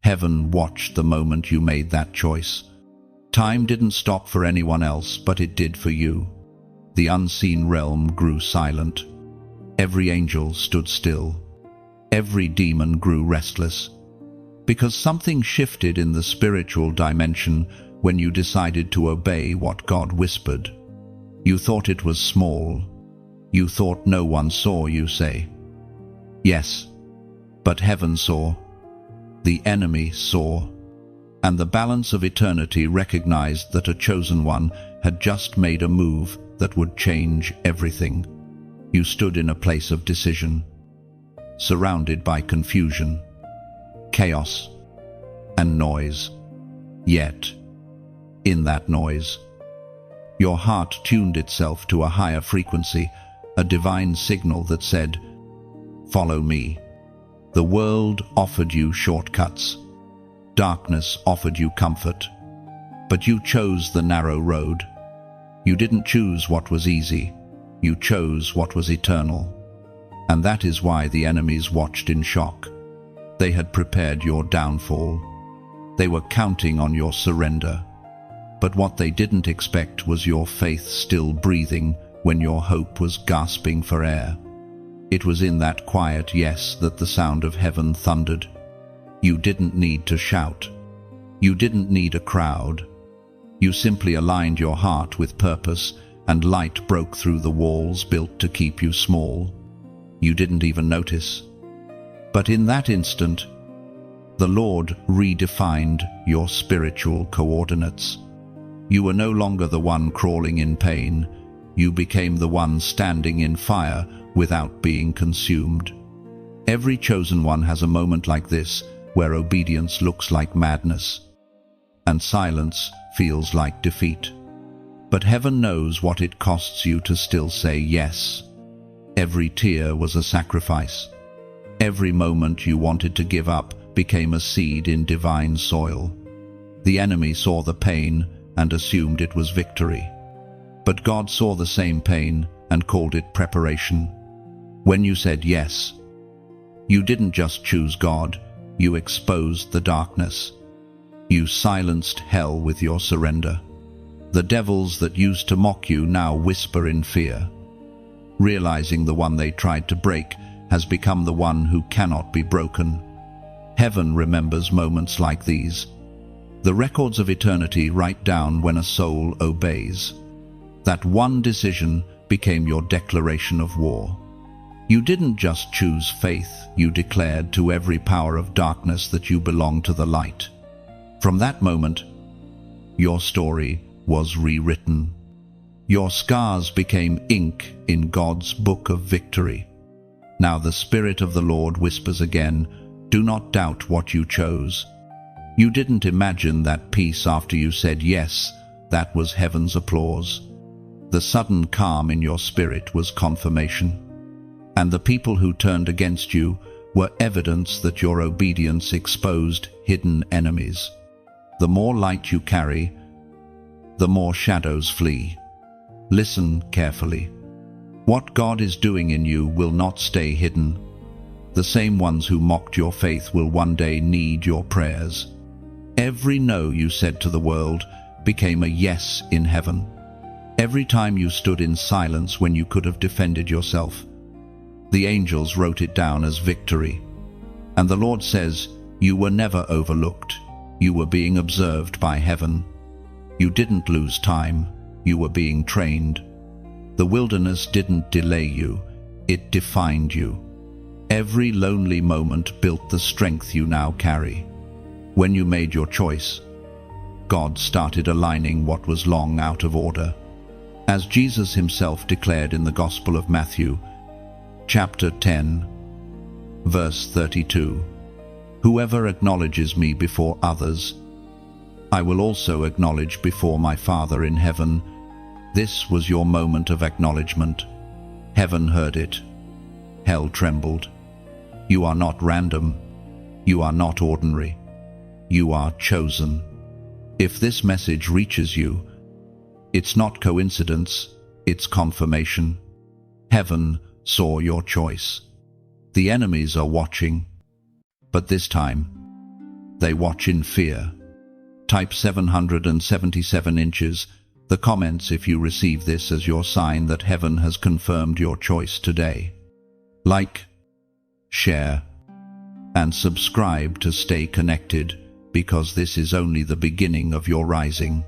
Heaven watched the moment you made that choice. Time didn't stop for anyone else, but it did for you. The unseen realm grew silent. Every angel stood still. Every demon grew restless. Because something shifted in the spiritual dimension when you decided to obey what God whispered. You thought it was small. You thought no one saw, you say. Yes, but heaven saw. The enemy saw. And the balance of eternity recognized that a chosen one had just made a move that would change everything. You stood in a place of decision, surrounded by confusion, chaos, and noise. Yet, in that noise, your heart tuned itself to a higher frequency, a divine signal that said, "Follow me." The world offered you shortcuts. Darkness offered you comfort. But you chose the narrow road. You didn't choose what was easy. You chose what was eternal. And that is why the enemies watched in shock. They had prepared your downfall. They were counting on your surrender. But what they didn't expect was your faith still breathing when your hope was gasping for air. It was in that quiet yes that the sound of heaven thundered. You didn't need to shout. You didn't need a crowd. You simply aligned your heart with purpose, and light broke through the walls built to keep you small. You didn't even notice. But in that instant, the Lord redefined your spiritual coordinates. You were no longer the one crawling in pain. You became the one standing in fire without being consumed. Every chosen one has a moment like this, where obedience looks like madness, and silence feels like defeat. But heaven knows what it costs you to still say yes. Every tear was a sacrifice. Every moment you wanted to give up became a seed in divine soil. The enemy saw the pain and assumed it was victory. But God saw the same pain and called it preparation. When you said yes, you didn't just choose God, you exposed the darkness. You silenced hell with your surrender. The devils that used to mock you now whisper in fear, realizing the one they tried to break has become the one who cannot be broken. Heaven remembers moments like these. The records of eternity write down when a soul obeys. That one decision became your declaration of war. You didn't just choose faith, you declared to every power of darkness that you belong to the light. From that moment, your story was rewritten. Your scars became ink in God's book of victory. Now the Spirit of the Lord whispers again, do not doubt what you chose. You didn't imagine that peace after you said yes, that was heaven's applause. The sudden calm in your spirit was confirmation. And the people who turned against you were evidence that your obedience exposed hidden enemies. The more light you carry, the more shadows flee. Listen carefully. What God is doing in you will not stay hidden. The same ones who mocked your faith will one day need your prayers. Every no you said to the world became a yes in heaven. Every time you stood in silence when you could have defended yourself, the angels wrote it down as victory. And the Lord says, you were never overlooked. You were being observed by heaven. You didn't lose time. You were being trained. The wilderness didn't delay you. It defined you. Every lonely moment built the strength you now carry. When you made your choice, God started aligning what was long out of order. As Jesus himself declared in the Gospel of Matthew, chapter 10, verse 32, whoever acknowledges me before others, I will also acknowledge before my Father in heaven. This was your moment of acknowledgement. Heaven heard it. Hell trembled. You are not random. You are not ordinary. You are chosen. If this message reaches you, it's not coincidence, it's confirmation. Heaven saw your choice. The enemies are watching, but this time, They watch in fear. Type 777 inches. The comments if you receive this as your sign that heaven has confirmed your choice today. Like, share, and subscribe to stay connected, because this is only the beginning of your rising.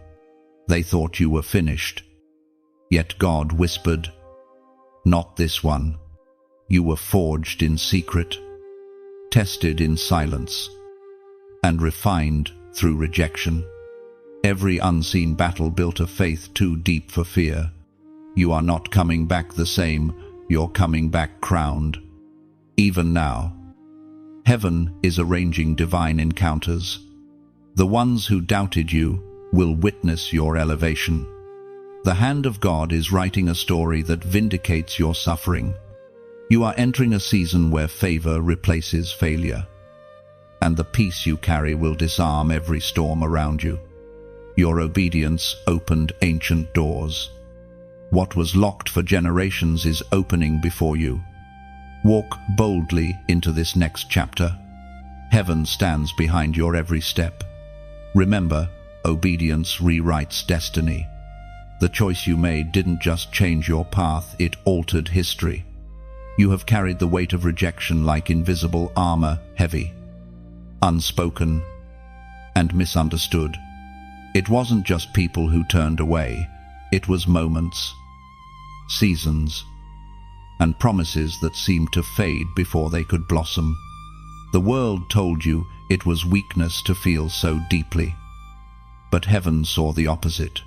They thought you were finished. Yet God whispered, "Not this one. You were forged in secret, tested in silence, and refined through rejection. Every unseen battle built a faith too deep for fear. You are not coming back the same, you're coming back crowned. Even now, heaven is arranging divine encounters. The ones who doubted you will witness your elevation. The hand of God is writing a story that vindicates your suffering. You are entering a season where favor replaces failure, and the peace you carry will disarm every storm around you. Your obedience opened ancient doors. What was locked for generations is opening before you. Walk boldly into this next chapter. Heaven stands behind your every step. Remember, obedience rewrites destiny. The choice you made didn't just change your path, it altered history. You have carried the weight of rejection like invisible armor, heavy, unspoken, and misunderstood. It wasn't just people who turned away, it was moments, seasons, and promises that seemed to fade before they could blossom. The world told you it was weakness to feel so deeply, but heaven saw the opposite.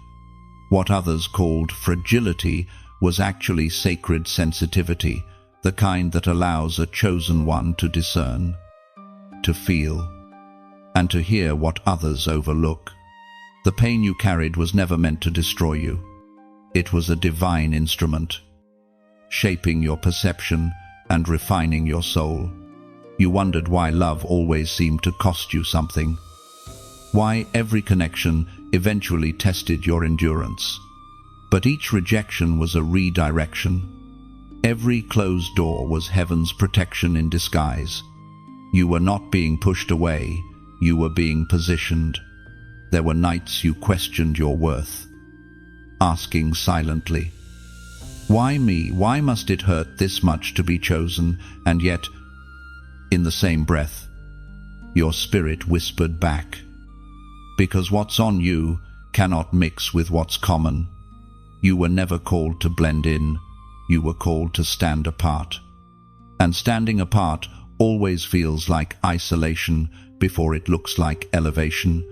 What others called fragility was actually sacred sensitivity, the kind that allows a chosen one to discern, to feel, and to hear what others overlook. The pain you carried was never meant to destroy you. It was a divine instrument, shaping your perception and refining your soul. You wondered why love always seemed to cost you something, why every connection eventually tested your endurance. But each rejection was a redirection. Every closed door was heaven's protection in disguise. You were not being pushed away, you were being positioned. There were nights you questioned your worth, asking silently, "Why me? Why must it hurt this much to be chosen?" And yet, in the same breath, your spirit whispered back, "Because what's on you cannot mix with what's common." You were never called to blend in, you were called to stand apart. And standing apart always feels like isolation before it looks like elevation.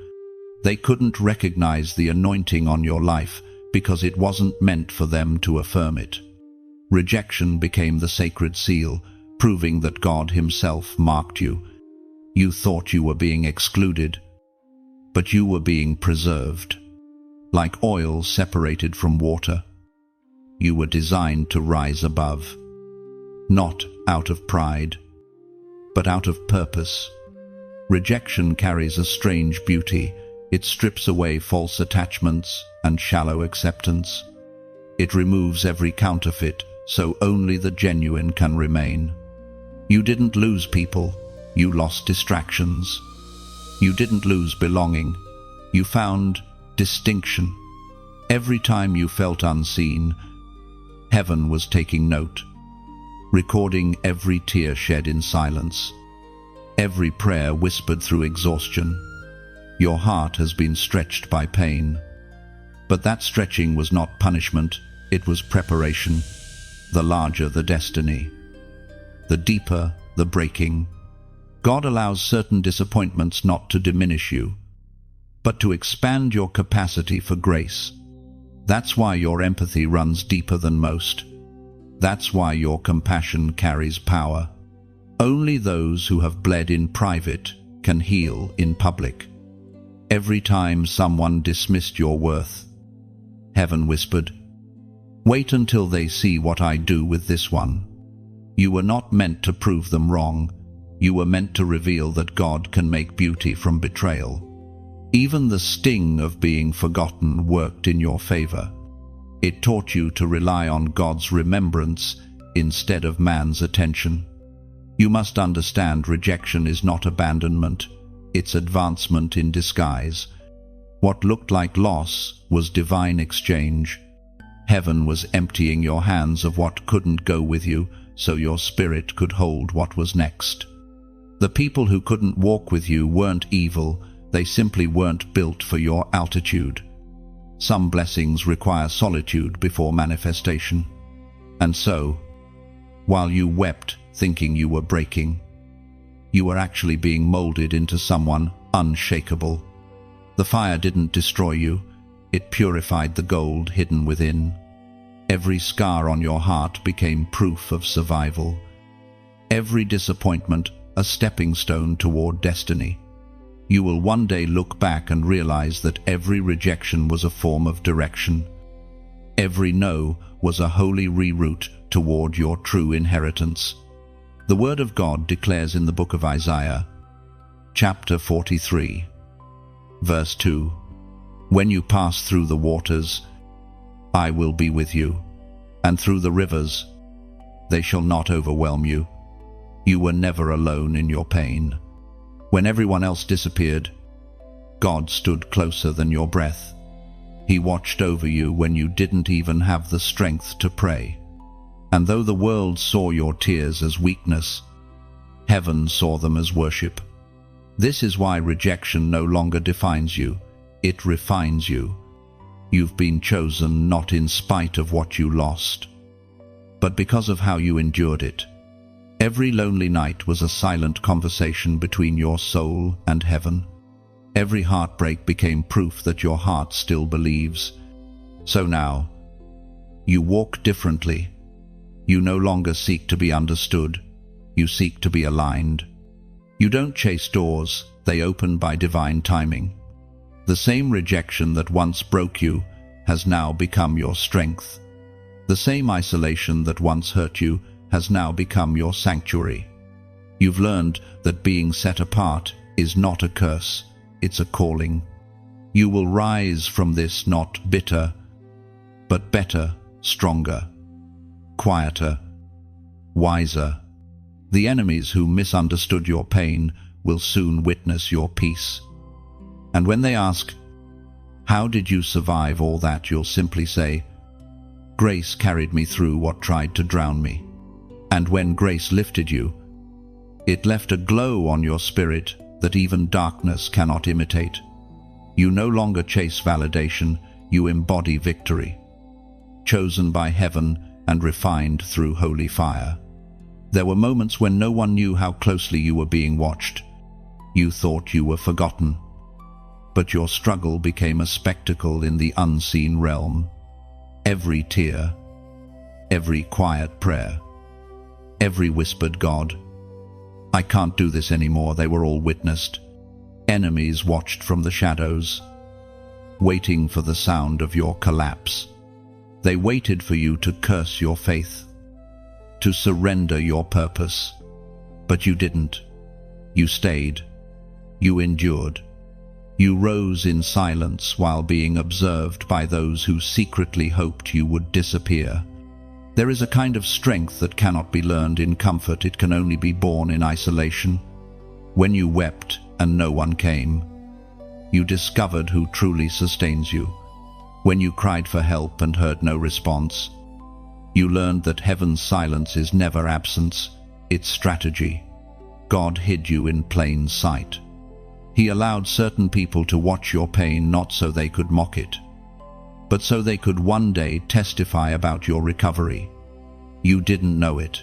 They couldn't recognize the anointing on your life because it wasn't meant for them to affirm it. Rejection became the sacred seal, proving that God Himself marked you. You thought you were being excluded, but you were being preserved. Like oil separated from water, you were designed to rise above, not out of pride, but out of purpose. Rejection carries a strange beauty. It strips away false attachments and shallow acceptance. It removes every counterfeit, so only the genuine can remain. You didn't lose people, you lost distractions. You didn't lose belonging, you found distinction. Every time you felt unseen, heaven was taking note, recording every tear shed in silence, every prayer whispered through exhaustion. Your heart has been stretched by pain. But that stretching was not punishment, it was preparation. The larger the destiny, the deeper the breaking. God allows certain disappointments not to diminish you, but to expand your capacity for grace. That's why your empathy runs deeper than most. That's why your compassion carries power. Only those who have bled in private can heal in public. Every time someone dismissed your worth, heaven whispered, "Wait until they see what I do with this one." You were not meant to prove them wrong. You were meant to reveal that God can make beauty from betrayal. Even the sting of being forgotten worked in your favor. It taught you to rely on God's remembrance instead of man's attention. You must understand rejection is not abandonment. its advancement in disguise. What looked like loss was divine exchange. Heaven was emptying your hands of what couldn't go with you, so your spirit could hold what was next. The people who couldn't walk with you weren't evil, they simply weren't built for your altitude. Some blessings require solitude before manifestation. And so, while you wept thinking you were breaking, you were actually being molded into someone unshakable. The fire didn't destroy you, it purified the gold hidden within. Every scar on your heart became proof of survival. Every disappointment a stepping stone toward destiny. You will one day look back and realize that every rejection was a form of direction. Every no was a holy reroute toward your true inheritance. The Word of God declares in the book of Isaiah, chapter 43, verse 2, "When you pass through the waters, I will be with you, and through the rivers, they shall not overwhelm you." You were never alone in your pain. When everyone else disappeared, God stood closer than your breath. He watched over you when you didn't even have the strength to pray. And though the world saw your tears as weakness, heaven saw them as worship. This is why rejection no longer defines you, it refines you. You've been chosen not in spite of what you lost, but because of how you endured it. Every lonely night was a silent conversation between your soul and heaven. Every heartbreak became proof that your heart still believes. So now, you walk differently. You no longer seek to be understood, you seek to be aligned. You don't chase doors, they open by divine timing. The same rejection that once broke you has now become your strength. The same isolation that once hurt you has now become your sanctuary. You've learned that being set apart is not a curse, it's a calling. You will rise from this not bitter, but better, stronger, quieter, wiser. The enemies who misunderstood your pain will soon witness your peace. And when they ask, "How did you survive all that?" you'll simply say, "Grace carried me through what tried to drown me." And when grace lifted you, it left a glow on your spirit that even darkness cannot imitate. You no longer chase validation, you embody victory, chosen by heaven and refined through holy fire. There were moments when no one knew how closely you were being watched. You thought you were forgotten, but your struggle became a spectacle in the unseen realm. Every tear, every quiet prayer, every whispered "God, I can't do this anymore," they were all witnessed. Enemies watched from the shadows, waiting for the sound of your collapse. They waited for you to curse your faith, to surrender your purpose. But you didn't. You stayed. You endured. You rose in silence while being observed by those who secretly hoped you would disappear. There is a kind of strength that cannot be learned in comfort, it can only be born in isolation. When you wept and no one came, you discovered who truly sustains you. When you cried for help and heard no response, you learned that heaven's silence is never absence, it's strategy. God hid you in plain sight. He allowed certain people to watch your pain not so they could mock it, but so they could one day testify about your recovery. You didn't know it,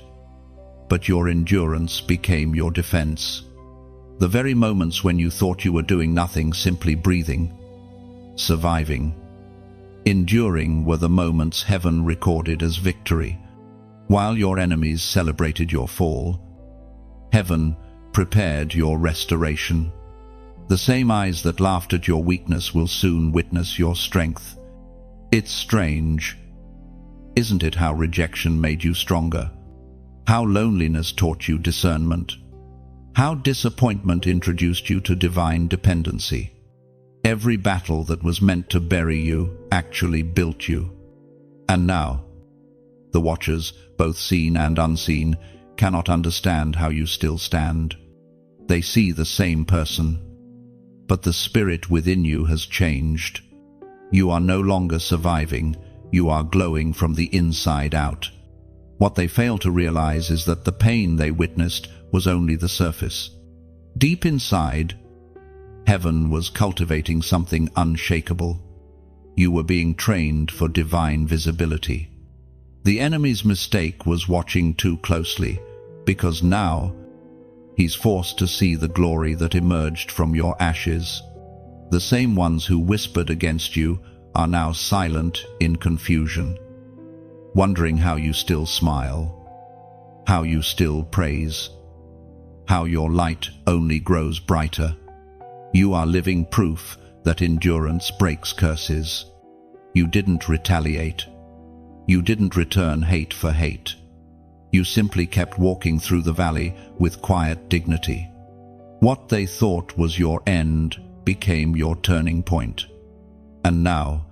but your endurance became your defense. The very moments when you thought you were doing nothing, simply breathing, surviving, enduring, were the moments heaven recorded as victory. While your enemies celebrated your fall, heaven prepared your restoration. The same eyes that laughed at your weakness will soon witness your strength. It's strange, isn't it, how rejection made you stronger? How loneliness taught you discernment? How disappointment introduced you to divine dependency? Every battle that was meant to bury you actually built you. And now, the watchers, both seen and unseen, cannot understand how you still stand. They see the same person, but the spirit within you has changed. You are no longer surviving, you are glowing from the inside out. What they fail to realize is that the pain they witnessed was only the surface. Deep inside, heaven was cultivating something unshakable. You were being trained for divine visibility. The enemy's mistake was watching too closely, because now he's forced to see the glory that emerged from your ashes. The same ones who whispered against you are now silent in confusion, wondering how you still smile, how you still praise, how your light only grows brighter. You are living proof that endurance breaks curses. You didn't retaliate. You didn't return hate for hate. You simply kept walking through the valley with quiet dignity. What they thought was your end became your turning point. And now,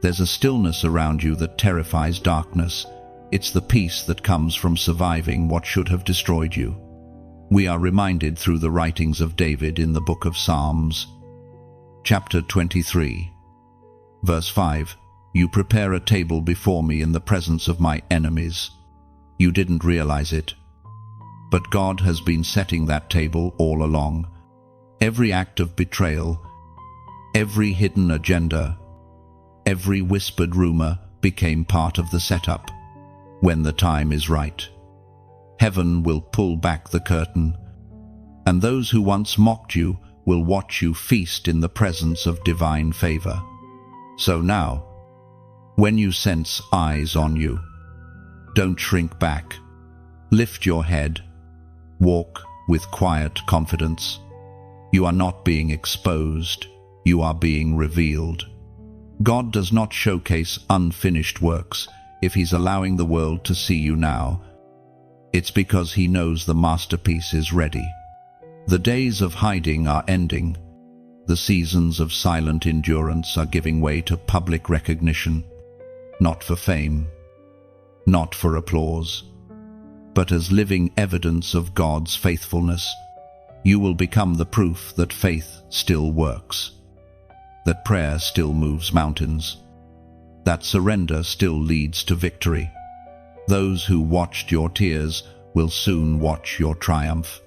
there's a stillness around you that terrifies darkness. It's the peace that comes from surviving what should have destroyed you. We are reminded through the writings of David in the book of Psalms, chapter 23, verse 5, "You prepare a table before me in the presence of my enemies." You didn't realize it, but God has been setting that table all along. Every act of betrayal, every hidden agenda, every whispered rumor became part of the setup. When the time is right, heaven will pull back the curtain, and those who once mocked you will watch you feast in the presence of divine favor. So now, when you sense eyes on you, don't shrink back. Lift your head. Walk with quiet confidence. You are not being exposed. You are being revealed. God does not showcase unfinished works. If He's allowing the world to see you now, it's because He knows the masterpiece is ready. The days of hiding are ending. The seasons of silent endurance are giving way to public recognition, not for fame, not for applause, but as living evidence of God's faithfulness. You will become the proof that faith still works, that prayer still moves mountains, that surrender still leads to victory. Those who watched your tears will soon watch your triumph.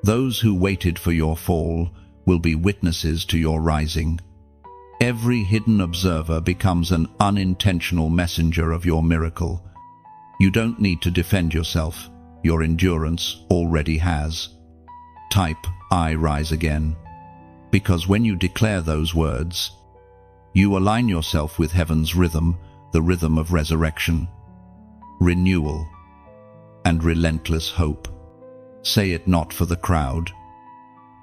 Those who waited for your fall will be witnesses to your rising. Every hidden observer becomes an unintentional messenger of your miracle. You don't need to defend yourself. Your endurance already has. Type, "I rise again," because when you declare those words, you align yourself with heaven's rhythm, the rhythm of resurrection, renewal, and relentless hope. Say it not for the crowd,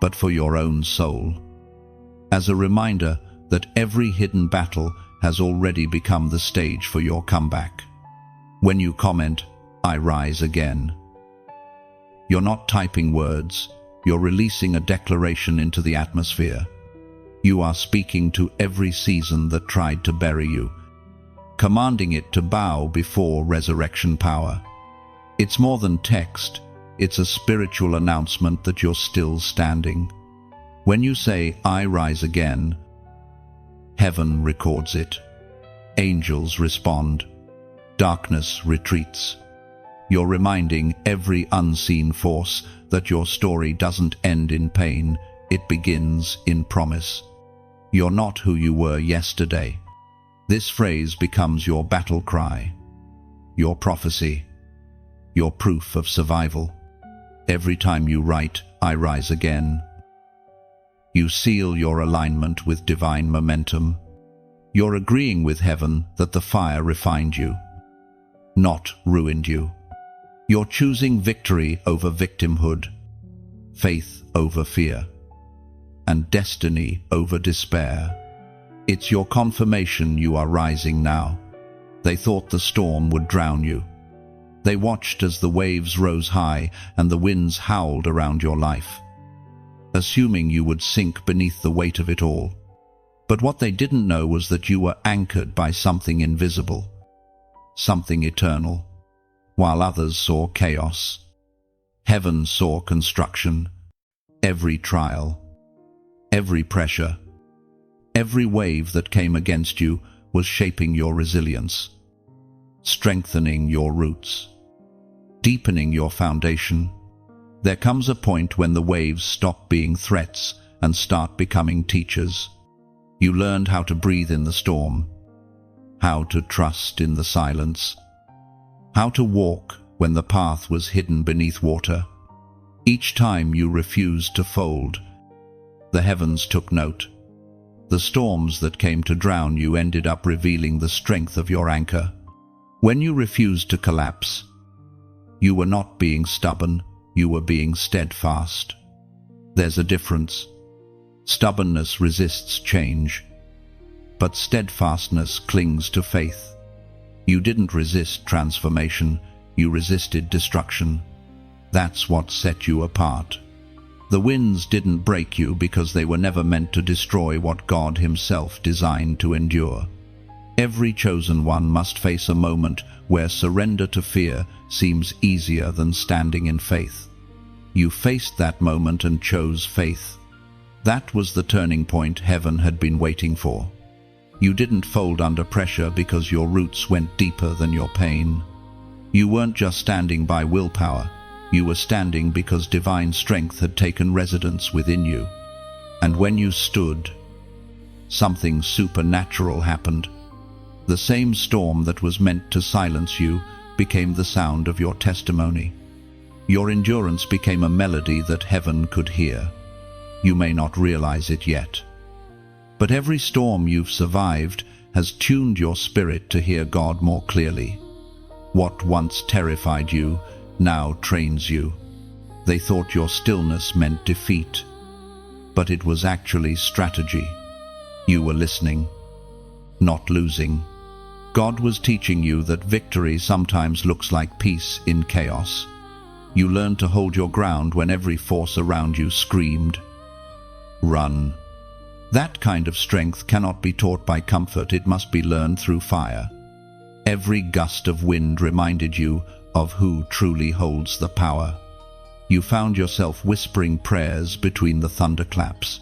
but for your own soul, as a reminder that every hidden battle has already become the stage for your comeback. When you comment, "I rise again," you're not typing words, you're releasing a declaration into the atmosphere. You are speaking to every season that tried to bury you, commanding it to bow before resurrection power. It's more than text, it's a spiritual announcement that you're still standing. When you say, "I rise again," heaven records it. Angels respond. Darkness retreats. You're reminding every unseen force that your story doesn't end in pain, it begins in promise. You're not who you were yesterday. This phrase becomes your battle cry, your prophecy, your proof of survival. Every time you write, "I rise again," you seal your alignment with divine momentum. You're agreeing with heaven that the fire refined you, not ruined you. You're choosing victory over victimhood, faith over fear, and destiny over despair. It's your confirmation you are rising now. They thought the storm would drown you. They watched as the waves rose high and the winds howled around your life, assuming you would sink beneath the weight of it all. But what they didn't know was that you were anchored by something invisible, something eternal. While others saw chaos, heaven saw construction. Every trial, Every pressure, every wave that came against you was shaping your resilience, strengthening your roots, deepening your foundation. There comes a point when the waves stop being threats and start becoming teachers. You learned how to breathe in the storm, how to trust in the silence, how to walk when the path was hidden beneath water. Each time you refused to fold, the heavens took note. The storms that came to drown you ended up revealing the strength of your anchor. When you refused to collapse, you were not being stubborn, you were being steadfast. There's a difference. Stubbornness resists change, but steadfastness clings to faith. You didn't resist transformation, you resisted destruction. That's what set you apart. The winds didn't break you because they were never meant to destroy what God Himself designed to endure. Every chosen one must face a moment where surrender to fear seems easier than standing in faith. You faced that moment and chose faith. That was the turning point heaven had been waiting for. You didn't fold under pressure because your roots went deeper than your pain. You weren't just standing by willpower. You were standing because divine strength had taken residence within you. And when you stood, something supernatural happened. The same storm that was meant to silence you became the sound of your testimony. Your endurance became a melody that heaven could hear. You may not realize it yet, but every storm you've survived has tuned your spirit to hear God more clearly. What once terrified you now trains you. They thought your stillness meant defeat, but it was actually strategy. You were listening, not losing. God was teaching you that victory sometimes looks like peace in chaos. You learned to hold your ground when every force around you screamed, "Run." That kind of strength cannot be taught by comfort, it must be learned through fire. Every gust of wind reminded you of who truly holds the power. You found yourself whispering prayers between the thunderclaps,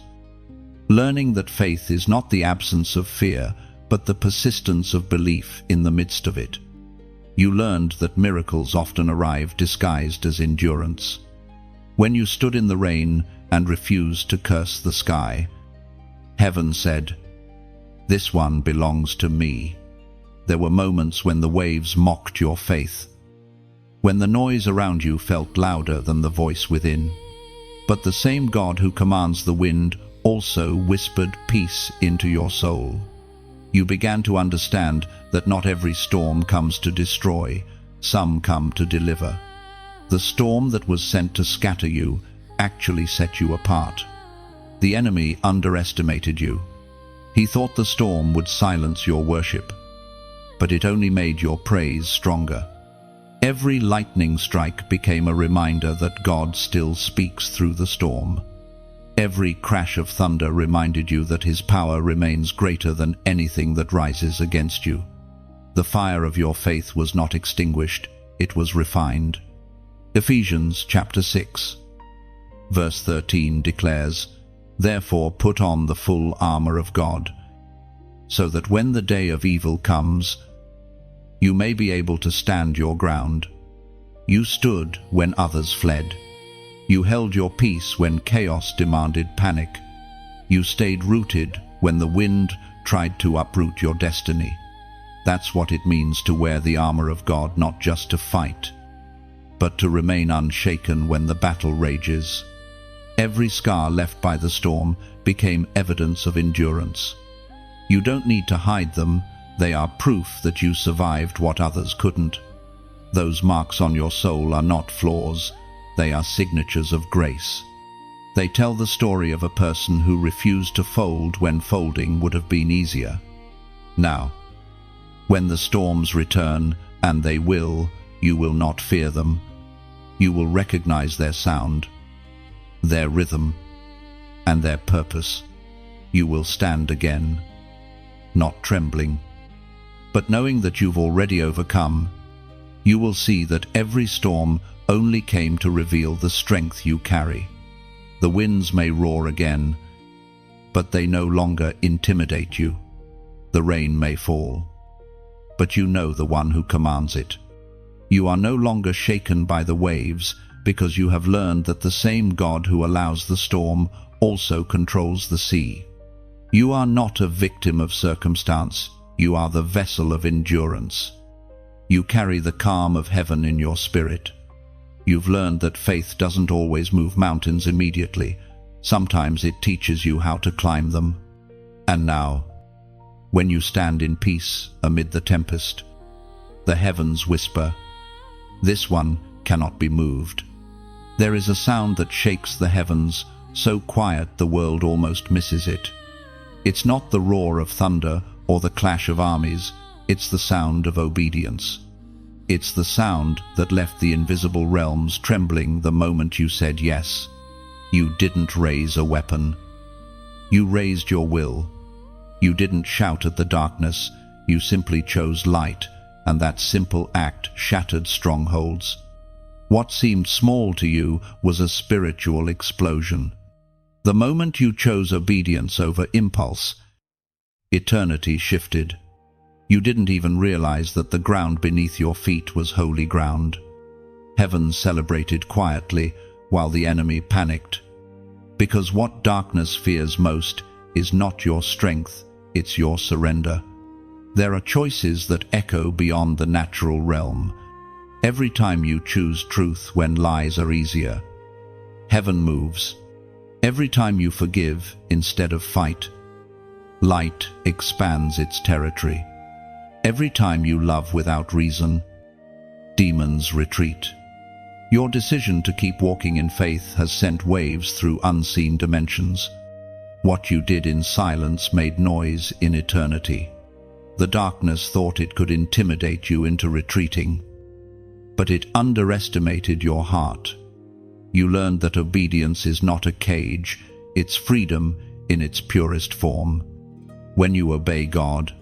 learning that faith is not the absence of fear, but the persistence of belief in the midst of it. You learned that miracles often arrive disguised as endurance. When you stood in the rain and refused to curse the sky, heaven said, "This one belongs to me." There were moments when the waves mocked your faith, when the noise around you felt louder than the voice within. But the same God who commands the wind also whispered peace into your soul. You began to understand that not every storm comes to destroy, some come to deliver. The storm that was sent to scatter you actually set you apart. The enemy underestimated you. He thought the storm would silence your worship, but it only made your praise stronger. Every lightning strike became a reminder that God still speaks through the storm. Every crash of thunder reminded you that His power remains greater than anything that rises against you. The fire of your faith was not extinguished, it was refined. Ephesians chapter 6, verse 13 declares, "Therefore put on the full armor of God, so that when the day of evil comes, you may be able to stand your ground." You stood when others fled. You held your peace when chaos demanded panic. You stayed rooted when the wind tried to uproot your destiny. That's what it means to wear the armor of God, not just to fight, but to remain unshaken when the battle rages. Every scar left by the storm became evidence of endurance. You don't need to hide them. They are proof that you survived what others couldn't. Those marks on your soul are not flaws, they are signatures of grace. They tell the story of a person who refused to fold when folding would have been easier. Now, when the storms return, and they will, you will not fear them. You will recognize their sound, their rhythm, and their purpose. You will stand again, not trembling, but knowing that you've already overcome. You will see that every storm only came to reveal the strength you carry. The winds may roar again, but they no longer intimidate you. The rain may fall, but you know the one who commands it. You are no longer shaken by the waves, because you have learned that the same God who allows the storm also controls the sea. You are not a victim of circumstance, you are the vessel of endurance. You carry the calm of heaven in your spirit. You've learned that faith doesn't always move mountains immediately. Sometimes it teaches you how to climb them. And now, when you stand in peace amid the tempest, the heavens whisper, "This one cannot be moved." There is a sound that shakes the heavens, so quiet the world almost misses it. It's not the roar of thunder or the clash of armies, it's the sound of obedience. It's the sound that left the invisible realms trembling the moment you said yes. You didn't raise a weapon. You raised your will. You didn't shout at the darkness, you simply chose light, and that simple act shattered strongholds. What seemed small to you was a spiritual explosion. The moment you chose obedience over impulse, eternity shifted. You didn't even realize that the ground beneath your feet was holy ground. Heaven celebrated quietly while the enemy panicked. Because what darkness fears most is not your strength, it's your surrender. There are choices that echo beyond the natural realm. Every time you choose truth when lies are easier, heaven moves. Every time you forgive instead of fight, light expands its territory. Every time you love without reason, demons retreat. Your decision to keep walking in faith has sent waves through unseen dimensions. What you did in silence made noise in eternity. The darkness thought it could intimidate you into retreating, but it underestimated your heart. You learned that obedience is not a cage, it's freedom in its purest form. When you obey God,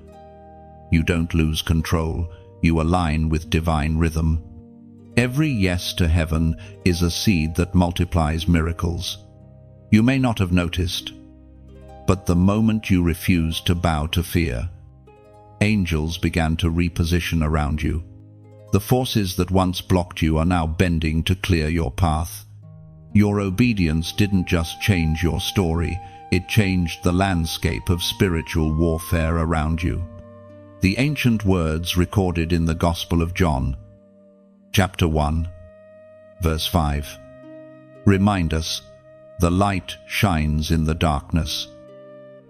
you don't lose control, you align with divine rhythm. Every yes to heaven is a seed that multiplies miracles. You may not have noticed, but the moment you refused to bow to fear, angels began to reposition around you. The forces that once blocked you are now bending to clear your path. Your obedience didn't just change your story, it changed the landscape of spiritual warfare around you. The ancient words recorded in the Gospel of John, chapter 1, verse 5, remind us, the light shines in the darkness,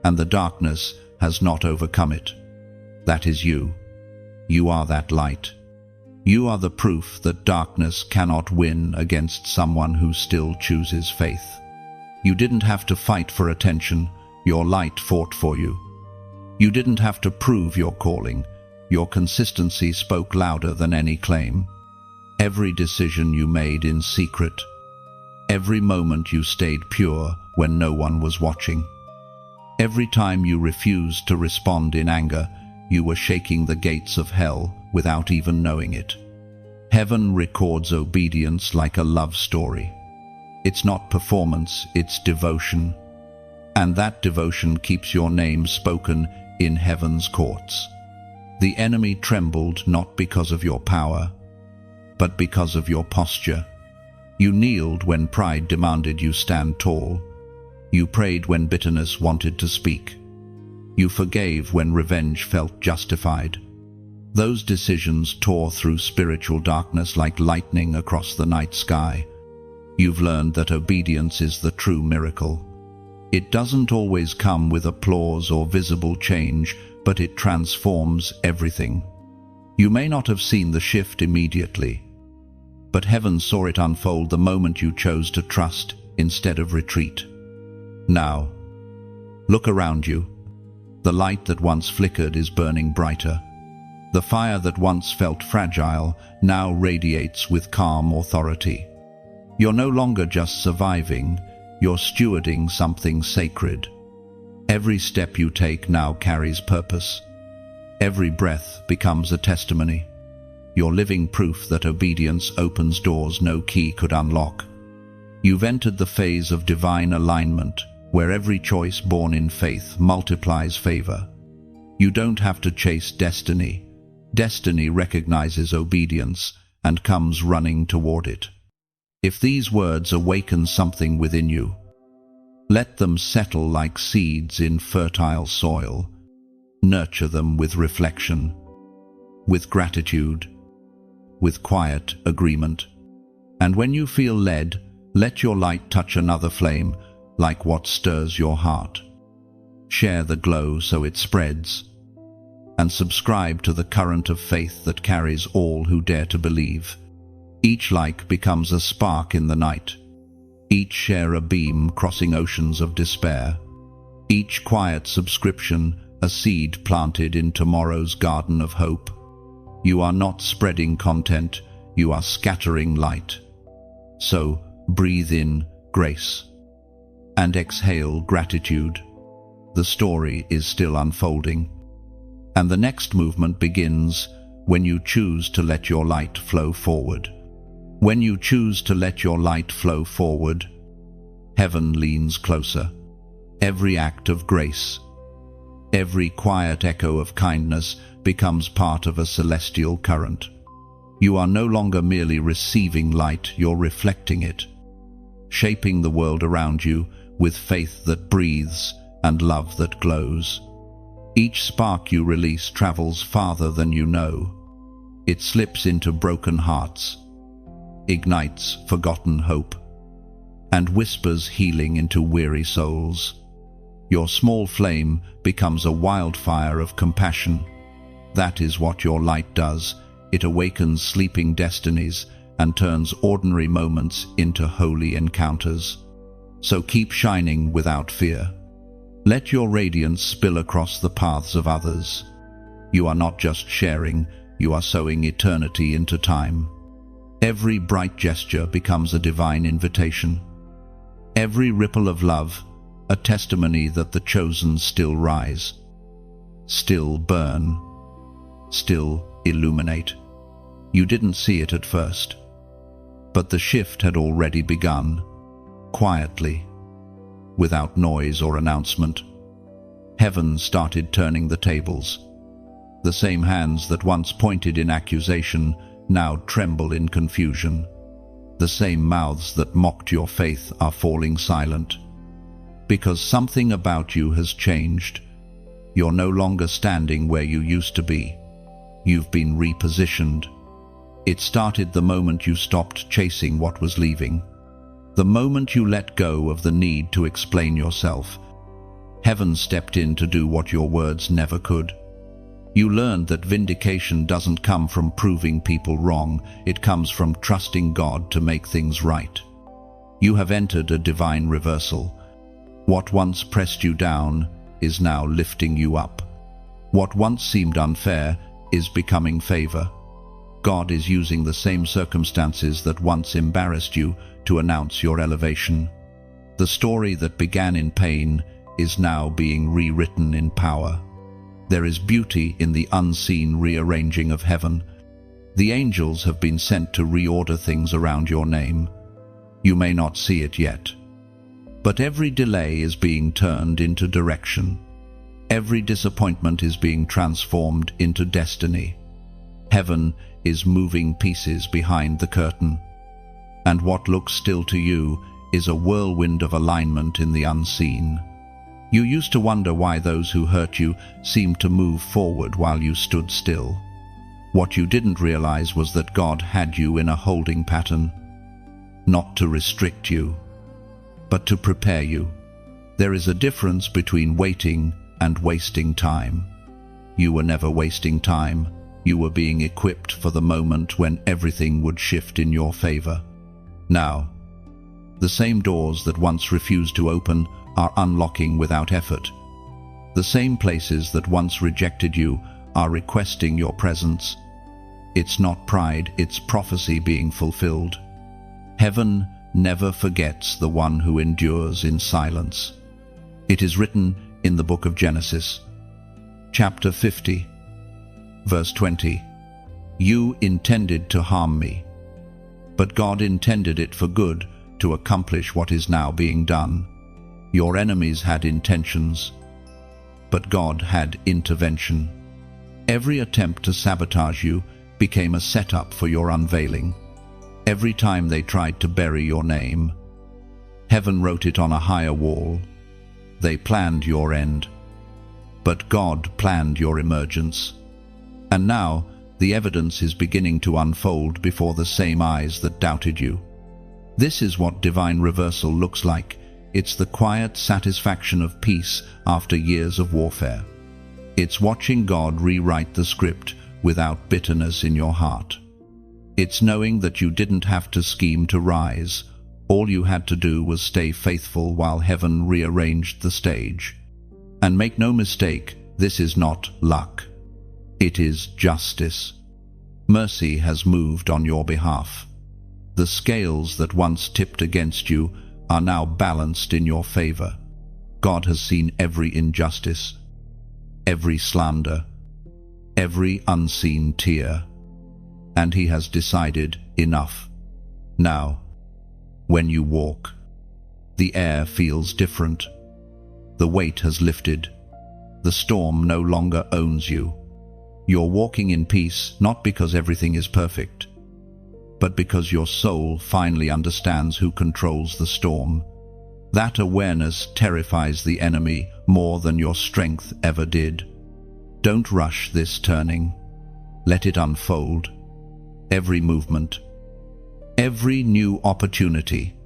and the darkness has not overcome it. That is you. You are that light. You are the proof that darkness cannot win against someone who still chooses faith. You didn't have to fight for attention, your light fought for you. You didn't have to prove your calling, your consistency spoke louder than any claim. Every decision you made in secret, every moment you stayed pure when no one was watching. Every time you refused to respond in anger, you were shaking the gates of hell without even knowing it. Heaven records obedience like a love story. It's not performance, it's devotion. And that devotion keeps your name spoken in heaven's courts. The enemy trembled not because of your power, but because of your posture. You kneeled when pride demanded you stand tall. You prayed when bitterness wanted to speak. You forgave when revenge felt justified. Those decisions tore through spiritual darkness like lightning across the night sky. You've learned that obedience is the true miracle. It doesn't always come with applause or visible change, but it transforms everything. You may not have seen the shift immediately, but heaven saw it unfold the moment you chose to trust instead of retreat. Now, look around you. The light that once flickered is burning brighter. The fire that once felt fragile now radiates with calm authority. You're no longer just surviving, you're stewarding something sacred. Every step you take now carries purpose. Every breath becomes a testimony. You're living proof that obedience opens doors no key could unlock. You've entered the phase of divine alignment, where every choice born in faith multiplies favor. You don't have to chase destiny. Destiny recognizes obedience and comes running toward it. If these words awaken something within you, let them settle like seeds in fertile soil. Nurture them with reflection, with gratitude, with quiet agreement. And when you feel led, let your light touch another flame, like what stirs your heart. Share the glow so it spreads, and subscribe to the current of faith that carries all who dare to believe. Each like becomes a spark in the night. Each share a beam crossing oceans of despair. Each quiet subscription a seed planted in tomorrow's garden of hope. You are not spreading content, you are scattering light. So, breathe in grace and exhale gratitude. The story is still unfolding, and the next movement begins when you choose to let your light flow forward. When you choose to let your light flow forward, heaven leans closer. Every act of grace, every quiet echo of kindness becomes part of a celestial current. You are no longer merely receiving light, you're reflecting it, shaping the world around you with faith that breathes and love that glows. Each spark you release travels farther than you know. It slips into broken hearts, ignites forgotten hope, and whispers healing into weary souls. Your small flame becomes a wildfire of compassion. That is what your light does. It awakens sleeping destinies and turns ordinary moments into holy encounters. So keep shining without fear. Let your radiance spill across the paths of others. You are not just sharing, you are sowing eternity into time. Every bright gesture becomes a divine invitation. Every ripple of love, a testimony that the chosen still rise, still burn, still illuminate. You didn't see it at first, but the shift had already begun, quietly, without noise or announcement. Heaven started turning the tables. The same hands that once pointed in accusation now tremble in confusion. The same mouths that mocked your faith are falling silent. Because something about you has changed. You're no longer standing where you used to be. You've been repositioned. It started the moment you stopped chasing what was leaving. The moment you let go of the need to explain yourself. Heaven stepped in to do what your words never could. You learned that vindication doesn't come from proving people wrong, it comes from trusting God to make things right. You have entered a divine reversal. What once pressed you down is now lifting you up. What once seemed unfair is becoming favor. God is using the same circumstances that once embarrassed you to announce your elevation. The story that began in pain is now being rewritten in power. There is beauty in the unseen rearranging of heaven. The angels have been sent to reorder things around your name. You may not see it yet, but every delay is being turned into direction. Every disappointment is being transformed into destiny. Heaven is moving pieces behind the curtain, and what looks still to you is a whirlwind of alignment in the unseen. You used to wonder why those who hurt you seemed to move forward while you stood still. What you didn't realize was that God had you in a holding pattern, not to restrict you, but to prepare you. There is a difference between waiting and wasting time. You were never wasting time. You were being equipped for the moment when everything would shift in your favor. Now, the same doors that once refused to open are unlocking without effort. The same places that once rejected you are requesting your presence. It's not pride, it's prophecy being fulfilled. Heaven never forgets the one who endures in silence. It is written in the book of Genesis, chapter 50, verse 20. You intended to harm me, but God intended it for good to accomplish what is now being done. Your enemies had intentions, but God had intervention. Every attempt to sabotage you became a setup for your unveiling. Every time they tried to bury your name, heaven wrote it on a higher wall. They planned your end, but God planned your emergence. And now, the evidence is beginning to unfold before the same eyes that doubted you. This is what divine reversal looks like. It's the quiet satisfaction of peace after years of warfare. It's watching God rewrite the script without bitterness in your heart. It's knowing that you didn't have to scheme to rise. All you had to do was stay faithful while heaven rearranged the stage. And make no mistake, this is not luck. It is justice. Mercy has moved on your behalf. The scales that once tipped against you are now balanced in your favor. God has seen every injustice, every slander, every unseen tear, and He has decided enough. Now, when you walk, the air feels different. The weight has lifted. The storm no longer owns you. You're walking in peace, not because everything is perfect, but because your soul finally understands who controls the storm. That awareness terrifies the enemy more than your strength ever did. Don't rush this turning. Let it unfold. Every movement, every new opportunity,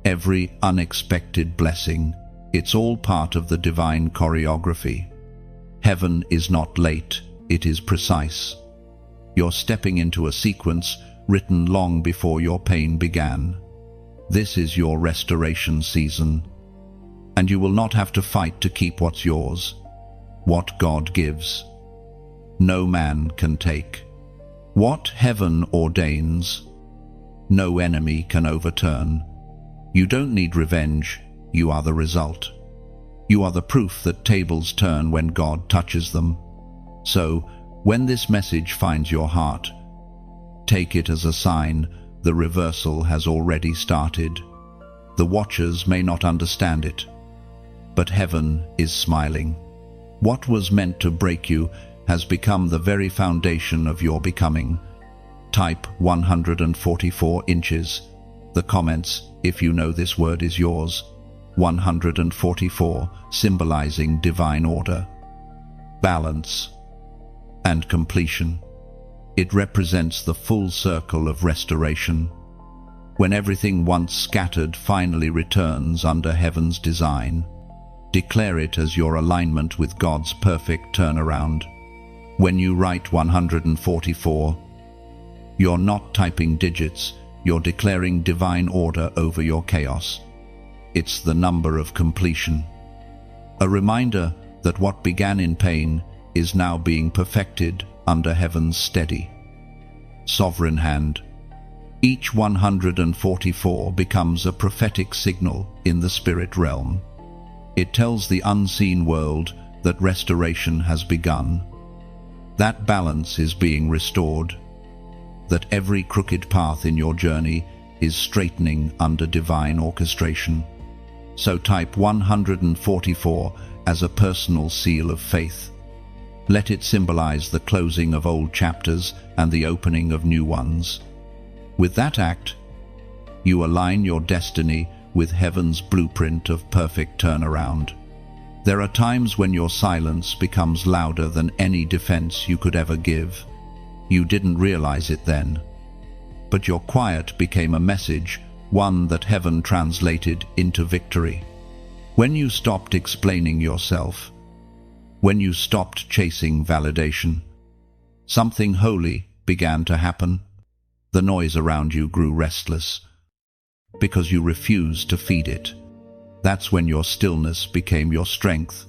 every unexpected blessing, it's all part of the divine choreography. Heaven is not late, it is precise. You're stepping into a sequence written long before your pain began. This is your restoration season, and you will not have to fight to keep what's yours. What God gives, no man can take. What heaven ordains, no enemy can overturn. You don't need revenge, you are the result. You are the proof that tables turn when God touches them. So, when this message finds your heart, take it as a sign the reversal has already started. The watchers may not understand it, but heaven is smiling. What was meant to break you has become the very foundation of your becoming. Type 144 inches. The comments, if you know this word, is yours. 144, symbolizing divine order, balance, and completion. It represents the full circle of restoration, when everything once scattered finally returns under heaven's design. Declare it as your alignment with God's perfect turnaround. When you write 144, you're not typing digits, you're declaring divine order over your chaos. It's the number of completion. A reminder that what began in pain is now being perfected under heaven's steady, sovereign hand. Each 144 becomes a prophetic signal in the spirit realm. It tells the unseen world that restoration has begun, that balance is being restored, that every crooked path in your journey is straightening under divine orchestration. So type 144 as a personal seal of faith. Let it symbolize the closing of old chapters and the opening of new ones. With that act, you align your destiny with heaven's blueprint of perfect turnaround. There are times when your silence becomes louder than any defense you could ever give. You didn't realize it then, but your quiet became a message, one that heaven translated into victory. When you stopped explaining yourself, when you stopped chasing validation, something holy began to happen. The noise around you grew restless, because you refused to feed it. That's when your stillness became your strength.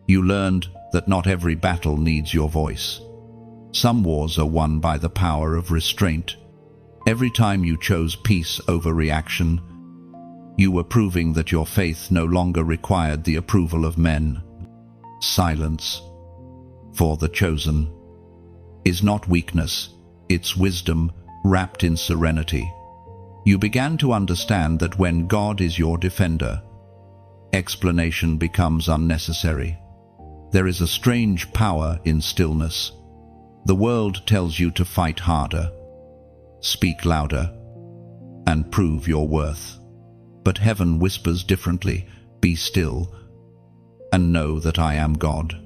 You learned that not every battle needs your voice. Some wars are won by the power of restraint. Every time you chose peace over reaction, you were proving that your faith no longer required the approval of men. Silence, for the chosen, is not weakness, it's wisdom wrapped in serenity. You began to understand that when God is your defender, explanation becomes unnecessary. There is a strange power in stillness. The world tells you to fight harder, speak louder, and prove your worth. But heaven whispers differently. Be still, and know that I am God.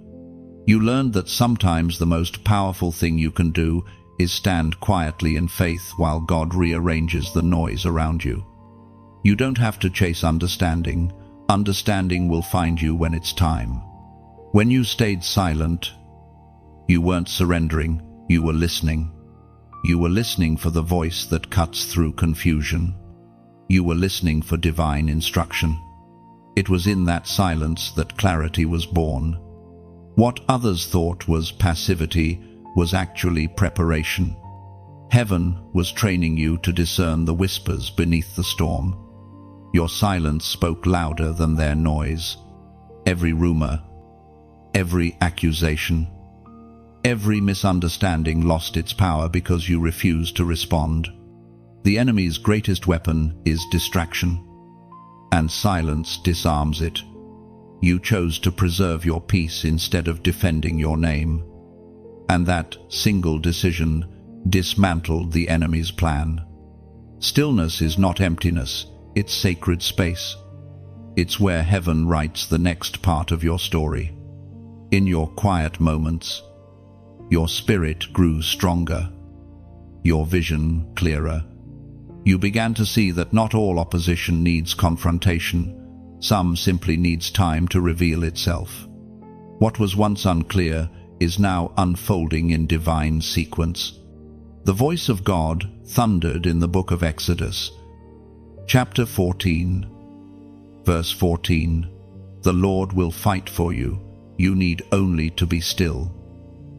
You learned that sometimes the most powerful thing you can do is stand quietly in faith while God rearranges the noise around you. You don't have to chase understanding. Understanding will find you when it's time. When you stayed silent, you weren't surrendering, you were listening. You were listening for the voice that cuts through confusion. You were listening for divine instruction. It was in that silence that clarity was born. What others thought was passivity was actually preparation. Heaven was training you to discern the whispers beneath the storm. Your silence spoke louder than their noise. Every rumor, every accusation, every misunderstanding lost its power because you refused to respond. The enemy's greatest weapon is distraction, and silence disarms it. You chose to preserve your peace instead of defending your name, and that single decision dismantled the enemy's plan. Stillness is not emptiness, it's sacred space. It's where heaven writes the next part of your story. In your quiet moments, your spirit grew stronger, your vision clearer. You began to see that not all opposition needs confrontation. Some simply needs time to reveal itself. What was once unclear is now unfolding in divine sequence. The voice of God thundered in the book of Exodus, chapter 14, verse 14. The Lord will fight for you. You need only to be still.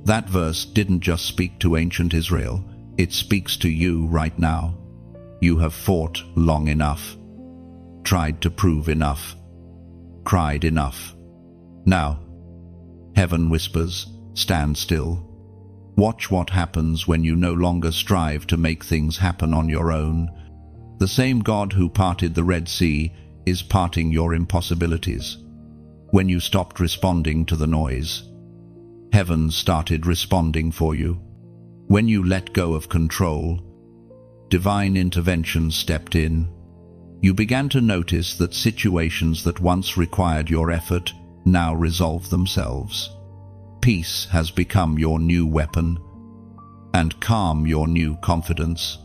That verse didn't just speak to ancient Israel, it speaks to you right now. You have fought long enough, tried to prove enough, cried enough. Now, heaven whispers, stand still. Watch what happens when you no longer strive to make things happen on your own. The same God who parted the Red Sea is parting your impossibilities. When you stopped responding to the noise, heaven started responding for you. When you let go of control, divine intervention stepped in. You began to notice that situations that once required your effort now resolve themselves. Peace has become your new weapon, and calm your new confidence.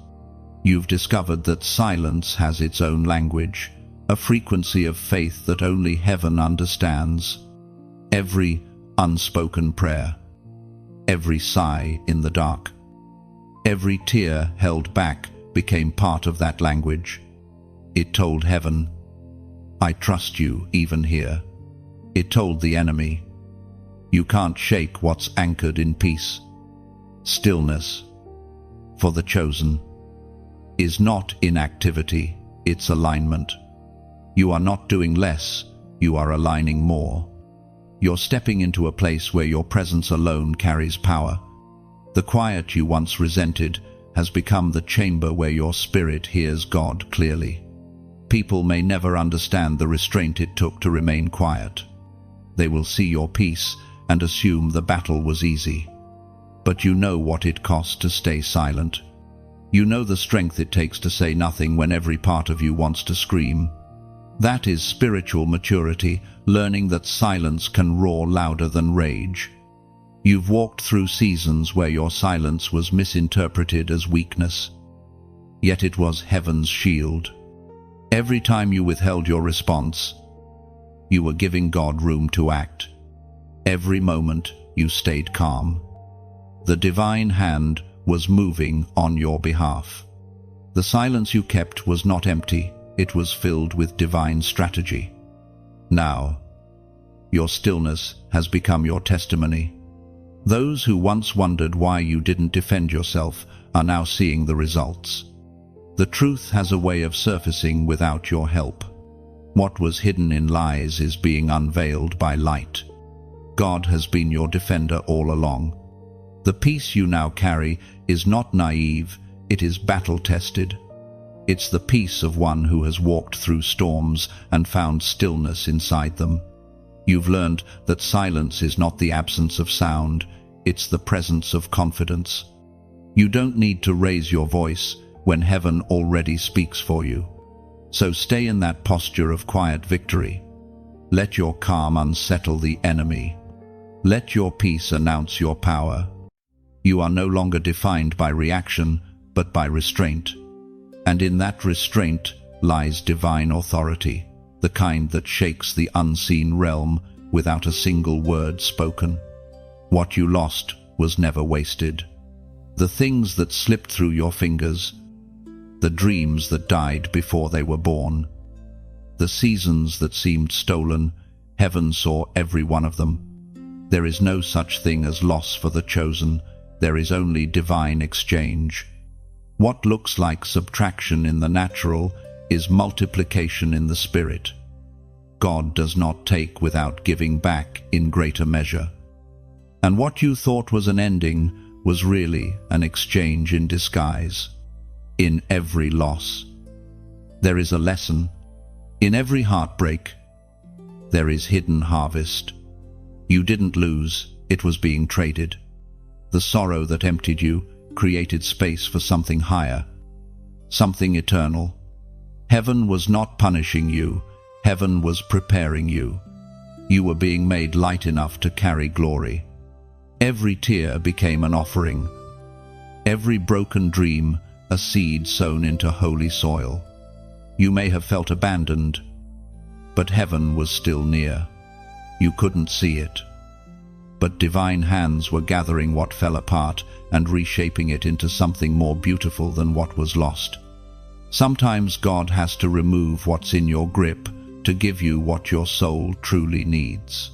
You've discovered that silence has its own language, a frequency of faith that only heaven understands. Every unspoken prayer, every sigh in the dark, every tear held back became part of that language. It told heaven, I trust you even here. It told the enemy, you can't shake what's anchored in peace. Stillness, for the chosen, is not inactivity, it's alignment. You are not doing less, you are aligning more. You're stepping into a place where your presence alone carries power. The quiet you once resented has become the chamber where your spirit hears God clearly. People may never understand the restraint it took to remain quiet. They will see your peace and assume the battle was easy. But you know what it costs to stay silent. You know the strength it takes to say nothing when every part of you wants to scream. That is spiritual maturity, learning that silence can roar louder than rage. You've walked through seasons where your silence was misinterpreted as weakness, yet it was heaven's shield. Every time you withheld your response, you were giving God room to act. Every moment you stayed calm. The divine hand was moving on your behalf. The silence you kept was not empty, it was filled with divine strategy. Now, your stillness has become your testimony. Those who once wondered why you didn't defend yourself are now seeing the results. The truth has a way of surfacing without your help. What was hidden in lies is being unveiled by light. God has been your defender all along. The peace you now carry is not naive, it is battle-tested. It's the peace of one who has walked through storms and found stillness inside them. You've learned that silence is not the absence of sound, it's the presence of confidence. You don't need to raise your voice when heaven already speaks for you. So stay in that posture of quiet victory. Let your calm unsettle the enemy. Let your peace announce your power. You are no longer defined by reaction, but by restraint. And in that restraint lies divine authority, the kind that shakes the unseen realm without a single word spoken. What you lost was never wasted. The things that slipped through your fingers, the dreams that died before they were born, the seasons that seemed stolen, heaven saw every one of them. There is no such thing as loss for the chosen. There is only divine exchange. What looks like subtraction in the natural is multiplication in the spirit. God does not take without giving back in greater measure. And what you thought was an ending was really an exchange in disguise. In every loss, there is a lesson. In every heartbreak, there is hidden harvest. You didn't lose, it was being traded. The sorrow that emptied you created space for something higher, something eternal. Heaven was not punishing you, heaven was preparing you. You were being made light enough to carry glory. Every tear became an offering. Every broken dream, a seed sown into holy soil. You may have felt abandoned, but heaven was still near. You couldn't see it, but divine hands were gathering what fell apart and reshaping it into something more beautiful than what was lost. Sometimes God has to remove what's in your grip to give you what your soul truly needs.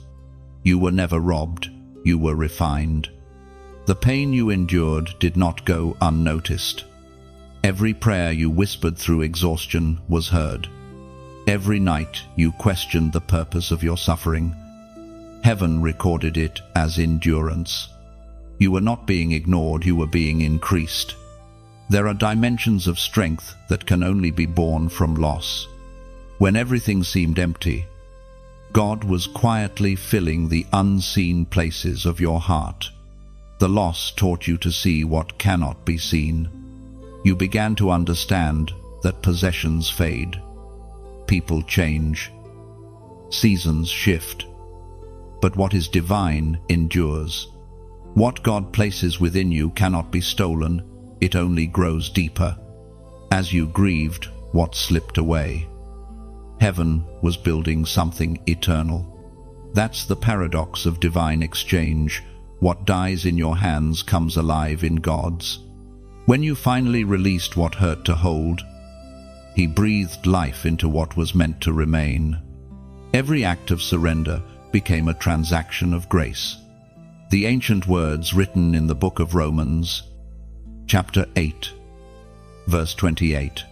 You were never robbed, you were refined. The pain you endured did not go unnoticed. Every prayer you whispered through exhaustion was heard. Every night you questioned the purpose of your suffering. Heaven recorded it as endurance. You were not being ignored, you were being increased. There are dimensions of strength that can only be born from loss. When everything seemed empty, God was quietly filling the unseen places of your heart. The loss taught you to see what cannot be seen. You began to understand that possessions fade, people change, seasons shift, but what is divine endures. What God places within you cannot be stolen, it only grows deeper. As you grieved what slipped away, heaven was building something eternal. That's the paradox of divine exchange. What dies in your hands comes alive in God's. When you finally released what hurt to hold, He breathed life into what was meant to remain. Every act of surrender became a transaction of grace. The ancient words written in the book of Romans, chapter 8, verse 28,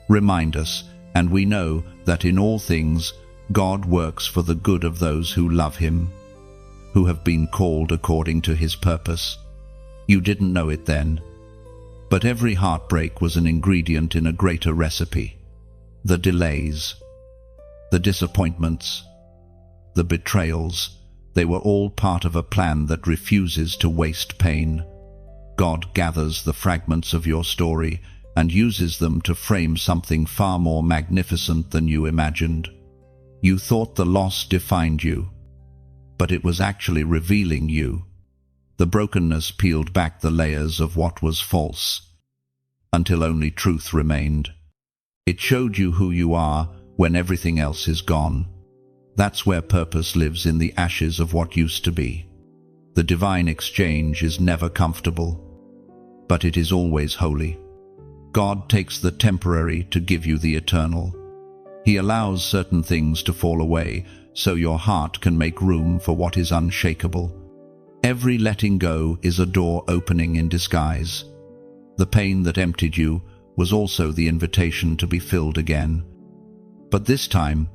remind us, and we know that in all things God works for the good of those who love Him, who have been called according to His purpose. You didn't know it then, but every heartbreak was an ingredient in a greater recipe. The delays, the disappointments, the betrayals, they were all part of a plan that refuses to waste pain. God gathers the fragments of your story and uses them to frame something far more magnificent than you imagined. You thought the loss defined you, but it was actually revealing you. The brokenness peeled back the layers of what was false, until only truth remained. It showed you who you are when everything else is gone. That's where purpose lives, in the ashes of what used to be. The divine exchange is never comfortable, but it is always holy. God takes the temporary to give you the eternal. He allows certain things to fall away so your heart can make room for what is unshakable. Every letting go is a door opening in disguise. The pain that emptied you was also the invitation to be filled again, but this time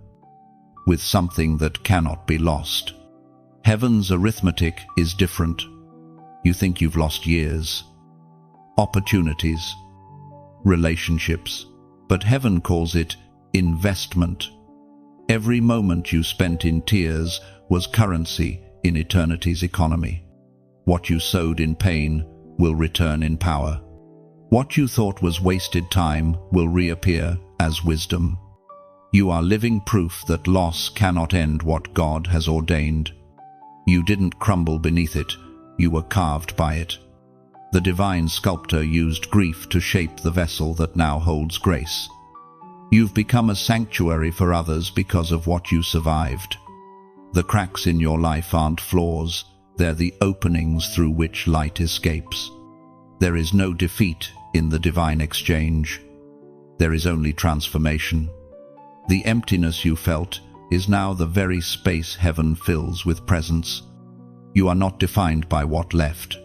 with something that cannot be lost. Heaven's arithmetic is different. You think you've lost years, opportunities, relationships, but heaven calls it investment. Every moment you spent in tears was currency in eternity's economy. What you sowed in pain will return in power. What you thought was wasted time will reappear as wisdom. You are living proof that loss cannot end what God has ordained. You didn't crumble beneath it, you were carved by it. The divine sculptor used grief to shape the vessel that now holds grace. You've become a sanctuary for others because of what you survived. The cracks in your life aren't flaws, they're the openings through which light escapes. There is no defeat in the divine exchange. There is only transformation. The emptiness you felt is now the very space heaven fills with presence. You are not defined by what left,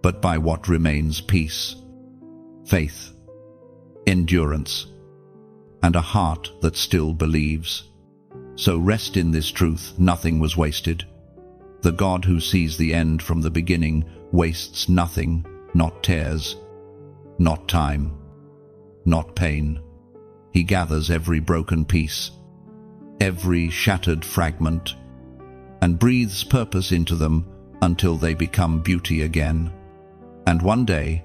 but by what remains: peace, faith, endurance, and a heart that still believes. So rest in this truth: nothing was wasted. The God who sees the end from the beginning wastes nothing, not tears, not time, not pain. He gathers every broken piece, every shattered fragment, and breathes purpose into them until they become beauty again. And one day,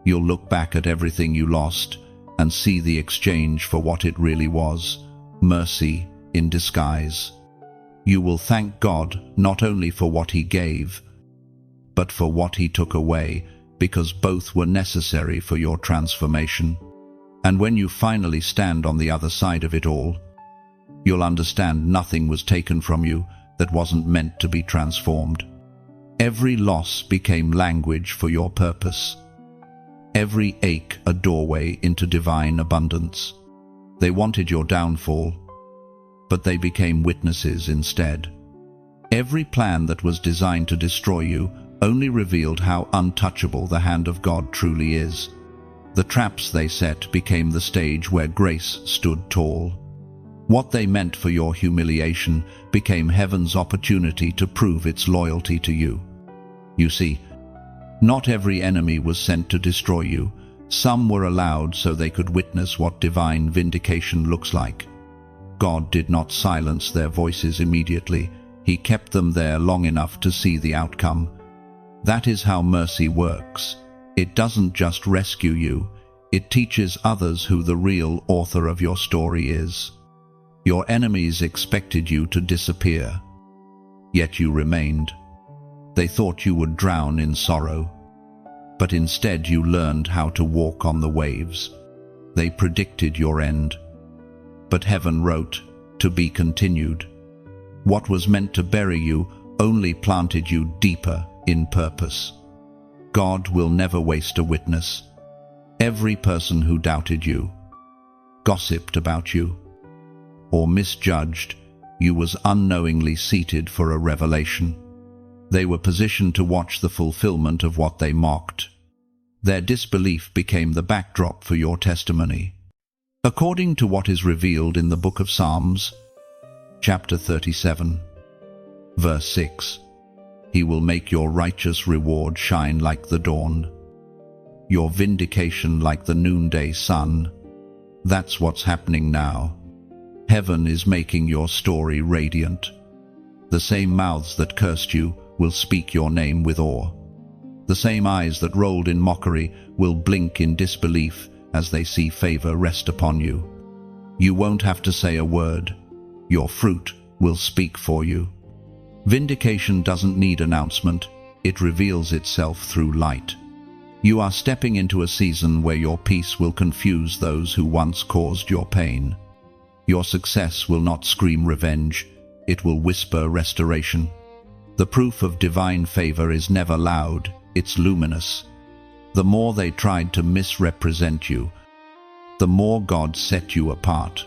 you'll look back at everything you lost and see the exchange for what it really was: mercy in disguise. You will thank God not only for what He gave, but for what He took away, because both were necessary for your transformation. And when you finally stand on the other side of it all, you'll understand nothing was taken from you that wasn't meant to be transformed. Every loss became language for your purpose. Every ache a doorway into divine abundance. They wanted your downfall, but they became witnesses instead. Every plan that was designed to destroy you only revealed how untouchable the hand of God truly is. The traps they set became the stage where grace stood tall. What they meant for your humiliation became heaven's opportunity to prove its loyalty to you. You see, not every enemy was sent to destroy you. Some were allowed so they could witness what divine vindication looks like. God did not silence their voices immediately. He kept them there long enough to see the outcome. That is how mercy works. It doesn't just rescue you, it teaches others who the real author of your story is. Your enemies expected you to disappear, yet you remained. They thought you would drown in sorrow, but instead you learned how to walk on the waves. They predicted your end, but heaven wrote, "To be continued." What was meant to bury you only planted you deeper in purpose. God will never waste a witness. Every person who doubted you, gossiped about you, or misjudged you was unknowingly seated for a revelation. They were positioned to watch the fulfillment of what they mocked. Their disbelief became the backdrop for your testimony. According to what is revealed in the book of Psalms, chapter 37, verse 6, He will make your righteous reward shine like the dawn, your vindication like the noonday sun. That's what's happening now. Heaven is making your story radiant. The same mouths that cursed you will speak your name with awe. The same eyes that rolled in mockery will blink in disbelief as they see favor rest upon you. You won't have to say a word. Your fruit will speak for you. Vindication doesn't need announcement. It reveals itself through light. You are stepping into a season where your peace will confuse those who once caused your pain. Your success will not scream revenge. It will whisper restoration. The proof of divine favor is never loud. It's luminous. The more they tried to misrepresent you, the more God set you apart.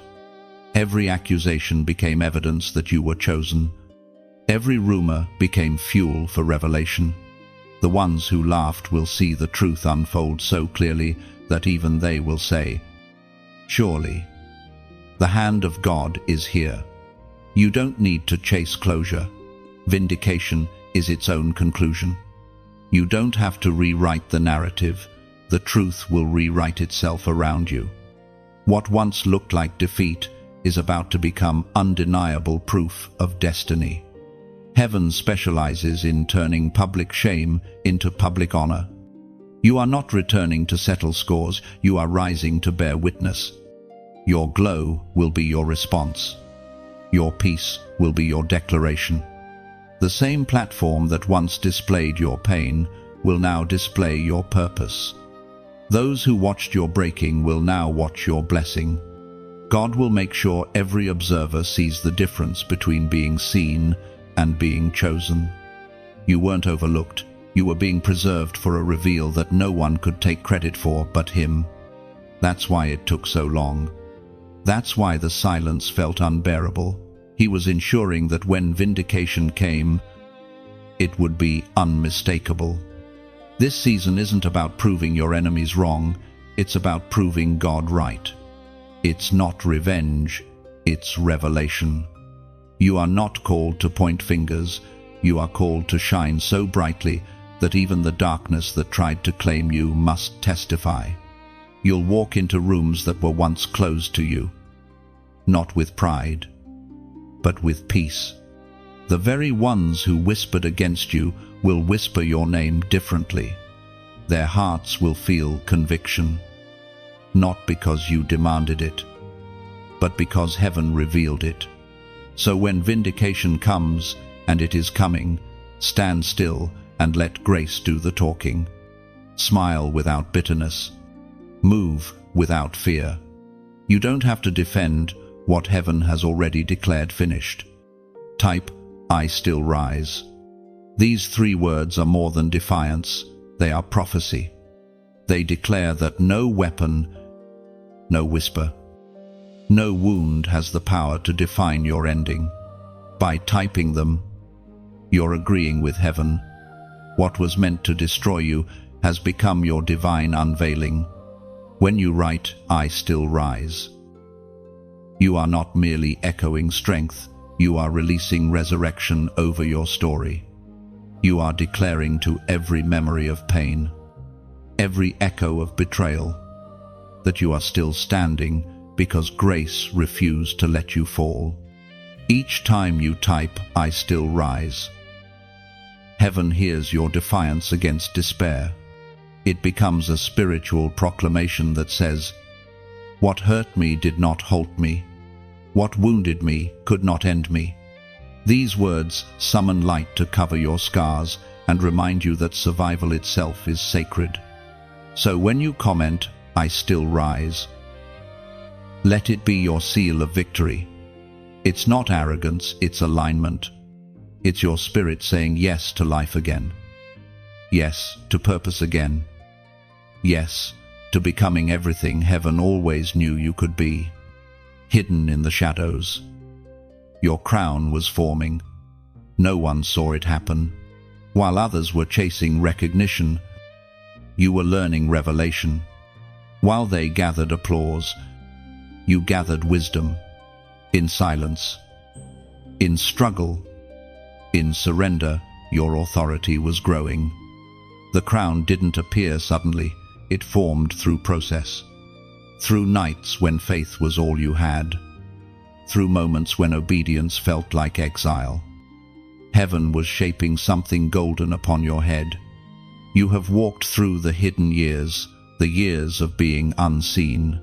Every accusation became evidence that you were chosen. Every rumor became fuel for revelation. The ones who laughed will see the truth unfold so clearly that even they will say, "Surely, the hand of God is here." You don't need to chase closure. Vindication is its own conclusion. You don't have to rewrite the narrative. The truth will rewrite itself around you. What once looked like defeat is about to become undeniable proof of destiny. Heaven specializes in turning public shame into public honor. You are not returning to settle scores, you are rising to bear witness. Your glow will be your response. Your peace will be your declaration. The same platform that once displayed your pain will now display your purpose. Those who watched your breaking will now watch your blessing. God will make sure every observer sees the difference between being seen and being chosen. You weren't overlooked. You were being preserved for a reveal that no one could take credit for but Him. That's why it took so long. That's why the silence felt unbearable. He was ensuring that when vindication came, it would be unmistakable. This season isn't about proving your enemies wrong, it's about proving God right. It's not revenge, it's revelation. You are not called to point fingers, you are called to shine so brightly that even the darkness that tried to claim you must testify. You'll walk into rooms that were once closed to you, not with pride, but with peace. The very ones who whispered against you will whisper your name differently. Their hearts will feel conviction, not because you demanded it, but because heaven revealed it. So when vindication comes, and it is coming, stand still and let grace do the talking. Smile without bitterness. Move without fear. You don't have to defend what heaven has already declared finished. Type, I still rise. These 3 words are more than defiance, they are prophecy. They declare that no weapon, no whisper, no wound has the power to define your ending. By typing them, you're agreeing with heaven. What was meant to destroy you has become your divine unveiling. When you write, I still rise, you are not merely echoing strength, you are releasing resurrection over your story. You are declaring to every memory of pain, every echo of betrayal, that you are still standing because grace refused to let you fall. Each time you type, I still rise, heaven hears your defiance against despair. It becomes a spiritual proclamation that says, what hurt me did not halt me. What wounded me could not end me. These words summon light to cover your scars and remind you that survival itself is sacred. So when you comment, I still rise, let it be your seal of victory. It's not arrogance, it's alignment. It's your spirit saying yes to life again. Yes to purpose again. Yes to becoming everything heaven always knew you could be. Hidden in the shadows, your crown was forming. No one saw it happen. While others were chasing recognition, you were learning revelation. While they gathered applause, you gathered wisdom. In silence, in struggle, in surrender, your authority was growing. The crown didn't appear suddenly, it formed through process. Through nights when faith was all you had. Through moments when obedience felt like exile. Heaven was shaping something golden upon your head. You have walked through the hidden years, the years of being unseen,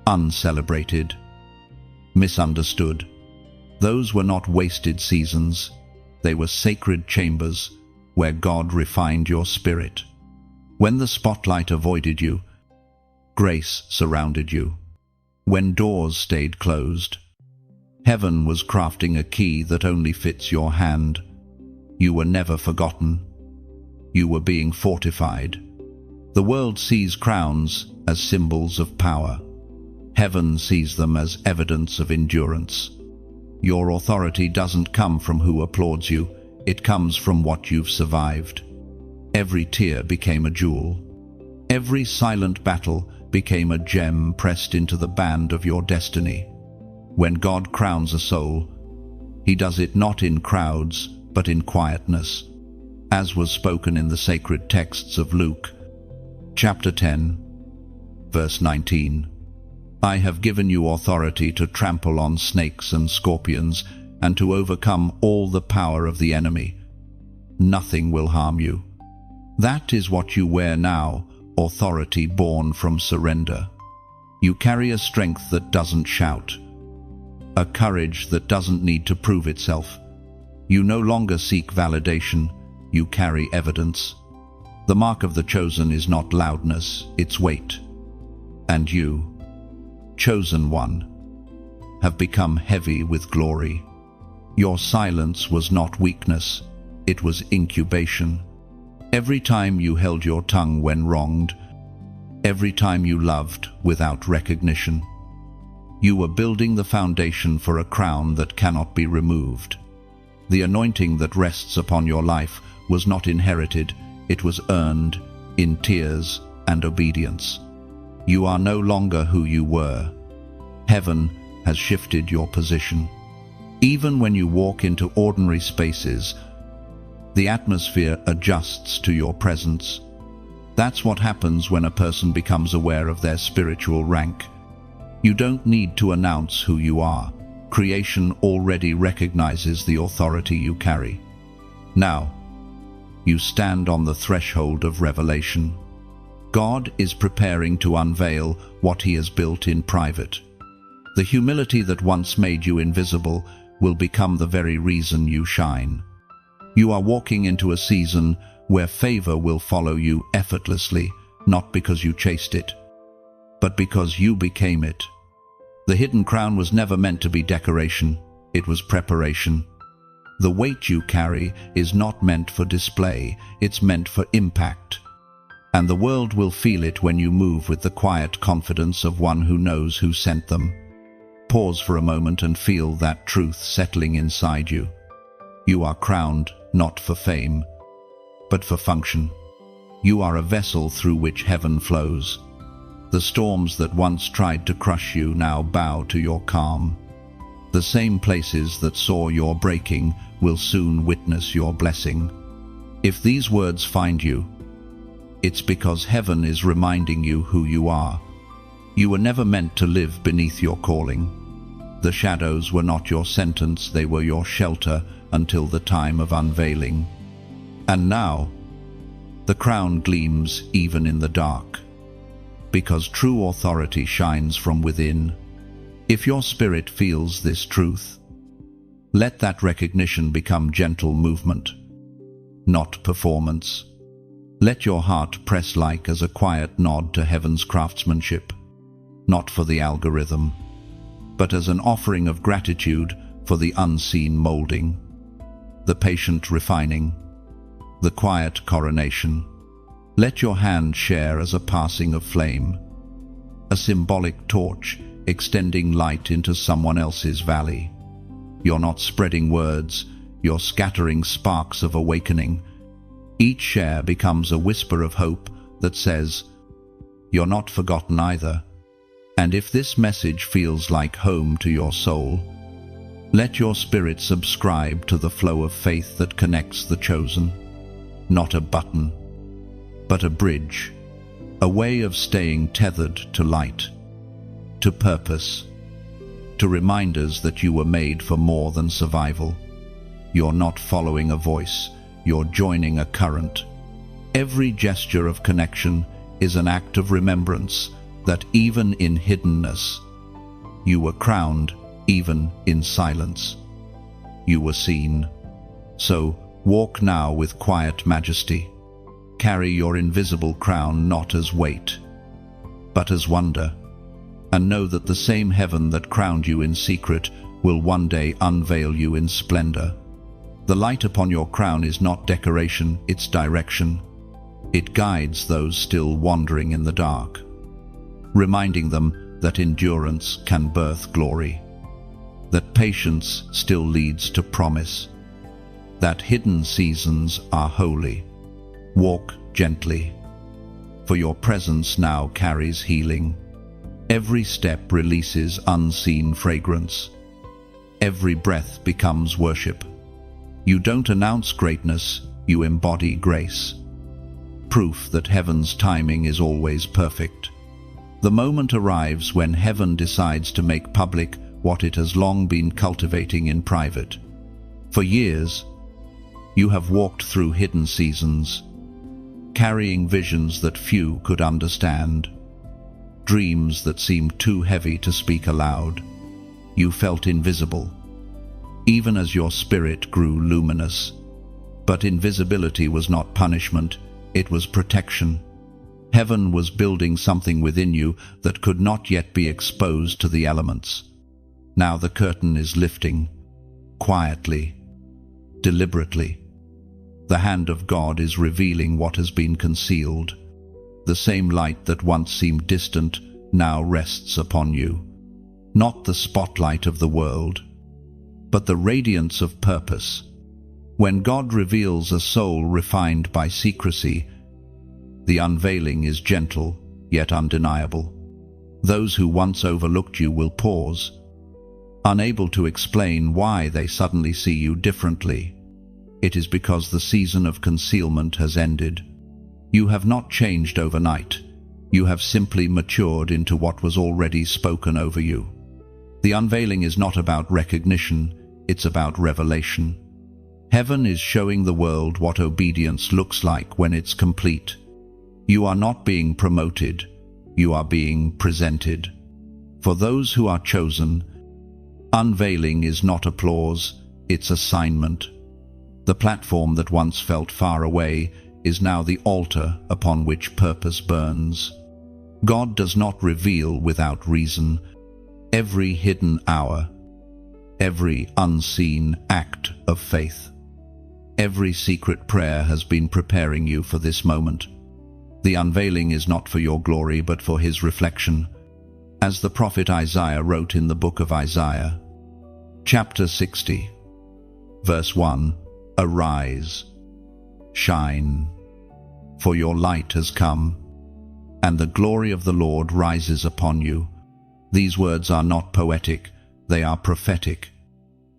uncelebrated, misunderstood. Those were not wasted seasons. They were sacred chambers where God refined your spirit. When the spotlight avoided you, grace surrounded you. When doors stayed closed, heaven was crafting a key that only fits your hand. You were never forgotten. You were being fortified. The world sees crowns as symbols of power. Heaven sees them as evidence of endurance. Your authority doesn't come from who applauds you, it comes from what you've survived. Every tear became a jewel. Every silent battle became a gem pressed into the band of your destiny. When God crowns a soul, He does it not in crowds, but in quietness, as was spoken in the sacred texts of Luke, chapter 10, verse 19. I have given you authority to trample on snakes and scorpions and to overcome all the power of the enemy. Nothing will harm you. That is what you wear now, authority born from surrender. You carry a strength that doesn't shout, a courage that doesn't need to prove itself. You no longer seek validation, you carry evidence. The mark of the chosen is not loudness, it's weight. And you, chosen one, have become heavy with glory. Your silence was not weakness, it was incubation. Every time you held your tongue when wronged, every time you loved without recognition, you were building the foundation for a crown that cannot be removed. The anointing that rests upon your life was not inherited, it was earned in tears and obedience. You are no longer who you were. Heaven has shifted your position. Even when you walk into ordinary spaces, the atmosphere adjusts to your presence. That's what happens when a person becomes aware of their spiritual rank. You don't need to announce who you are. Creation already recognizes the authority you carry. Now, you stand on the threshold of revelation. God is preparing to unveil what He has built in private. The humility that once made you invisible will become the very reason you shine. You are walking into a season where favor will follow you effortlessly, not because you chased it, but because you became it. The hidden crown was never meant to be decoration, it was preparation. The weight you carry is not meant for display, it's meant for impact. And the world will feel it when you move with the quiet confidence of one who knows who sent them. Pause for a moment and feel that truth settling inside you. You are crowned not for fame, but for function. You are a vessel through which heaven flows. The storms that once tried to crush you now bow to your calm. The same places that saw your breaking will soon witness your blessing. If these words find you, it's because heaven is reminding you who you are. You were never meant to live beneath your calling. The shadows were not your sentence, they were your shelter until the time of unveiling. And now, the crown gleams even in the dark, because true authority shines from within. If your spirit feels this truth, let that recognition become gentle movement, not performance. Let your heart press like as a quiet nod to heaven's craftsmanship, not for the algorithm, but as an offering of gratitude for the unseen molding, the patient refining, the quiet coronation. Let your hand share as a passing of flame, a symbolic torch extending light into someone else's valley. You're not spreading words, you're scattering sparks of awakening. Each share becomes a whisper of hope that says, "You're not forgotten either." And if this message feels like home to your soul, let your spirit subscribe to the flow of faith that connects the chosen. Not a button, but a bridge, a way of staying tethered to light, to purpose, to reminders that you were made for more than survival. You're not following a voice, you're joining a current. Every gesture of connection is an act of remembrance that even in hiddenness, you were crowned, even in silence. You were seen. So walk now with quiet majesty. Carry your invisible crown not as weight, but as wonder, and know that the same heaven that crowned you in secret will one day unveil you in splendor. The light upon your crown is not decoration, it's direction. It guides those still wandering in the dark, reminding them that endurance can birth glory, that patience still leads to promise, that hidden seasons are holy. Walk gently, for your presence now carries healing. Every step releases unseen fragrance. Every breath becomes worship. You don't announce greatness, you embody grace. Proof that heaven's timing is always perfect. The moment arrives when heaven decides to make public what it has long been cultivating in private. For years, you have walked through hidden seasons, carrying visions that few could understand, dreams that seemed too heavy to speak aloud. You felt invisible, even as your spirit grew luminous. But invisibility was not punishment, it was protection. Heaven was building something within you that could not yet be exposed to the elements. Now the curtain is lifting, quietly, deliberately. The hand of God is revealing what has been concealed. The same light that once seemed distant now rests upon you. Not the spotlight of the world, but the radiance of purpose. When God reveals a soul refined by secrecy, the unveiling is gentle, yet undeniable. Those who once overlooked you will pause, unable to explain why they suddenly see you differently. It is because the season of concealment has ended. You have not changed overnight. You have simply matured into what was already spoken over you. The unveiling is not about recognition, it's about revelation. Heaven is showing the world what obedience looks like when it's complete. You are not being promoted, you are being presented. For those who are chosen, unveiling is not applause, it's assignment. The platform that once felt far away is now the altar upon which purpose burns. God does not reveal without reason. Every hidden hour, every unseen act of faith, every secret prayer has been preparing you for this moment. The unveiling is not for your glory, but for His reflection. As the prophet Isaiah wrote in the book of Isaiah, chapter 60, verse 1, "Arise, shine, for your light has come, and the glory of the Lord rises upon you." These words are not poetic, they are prophetic.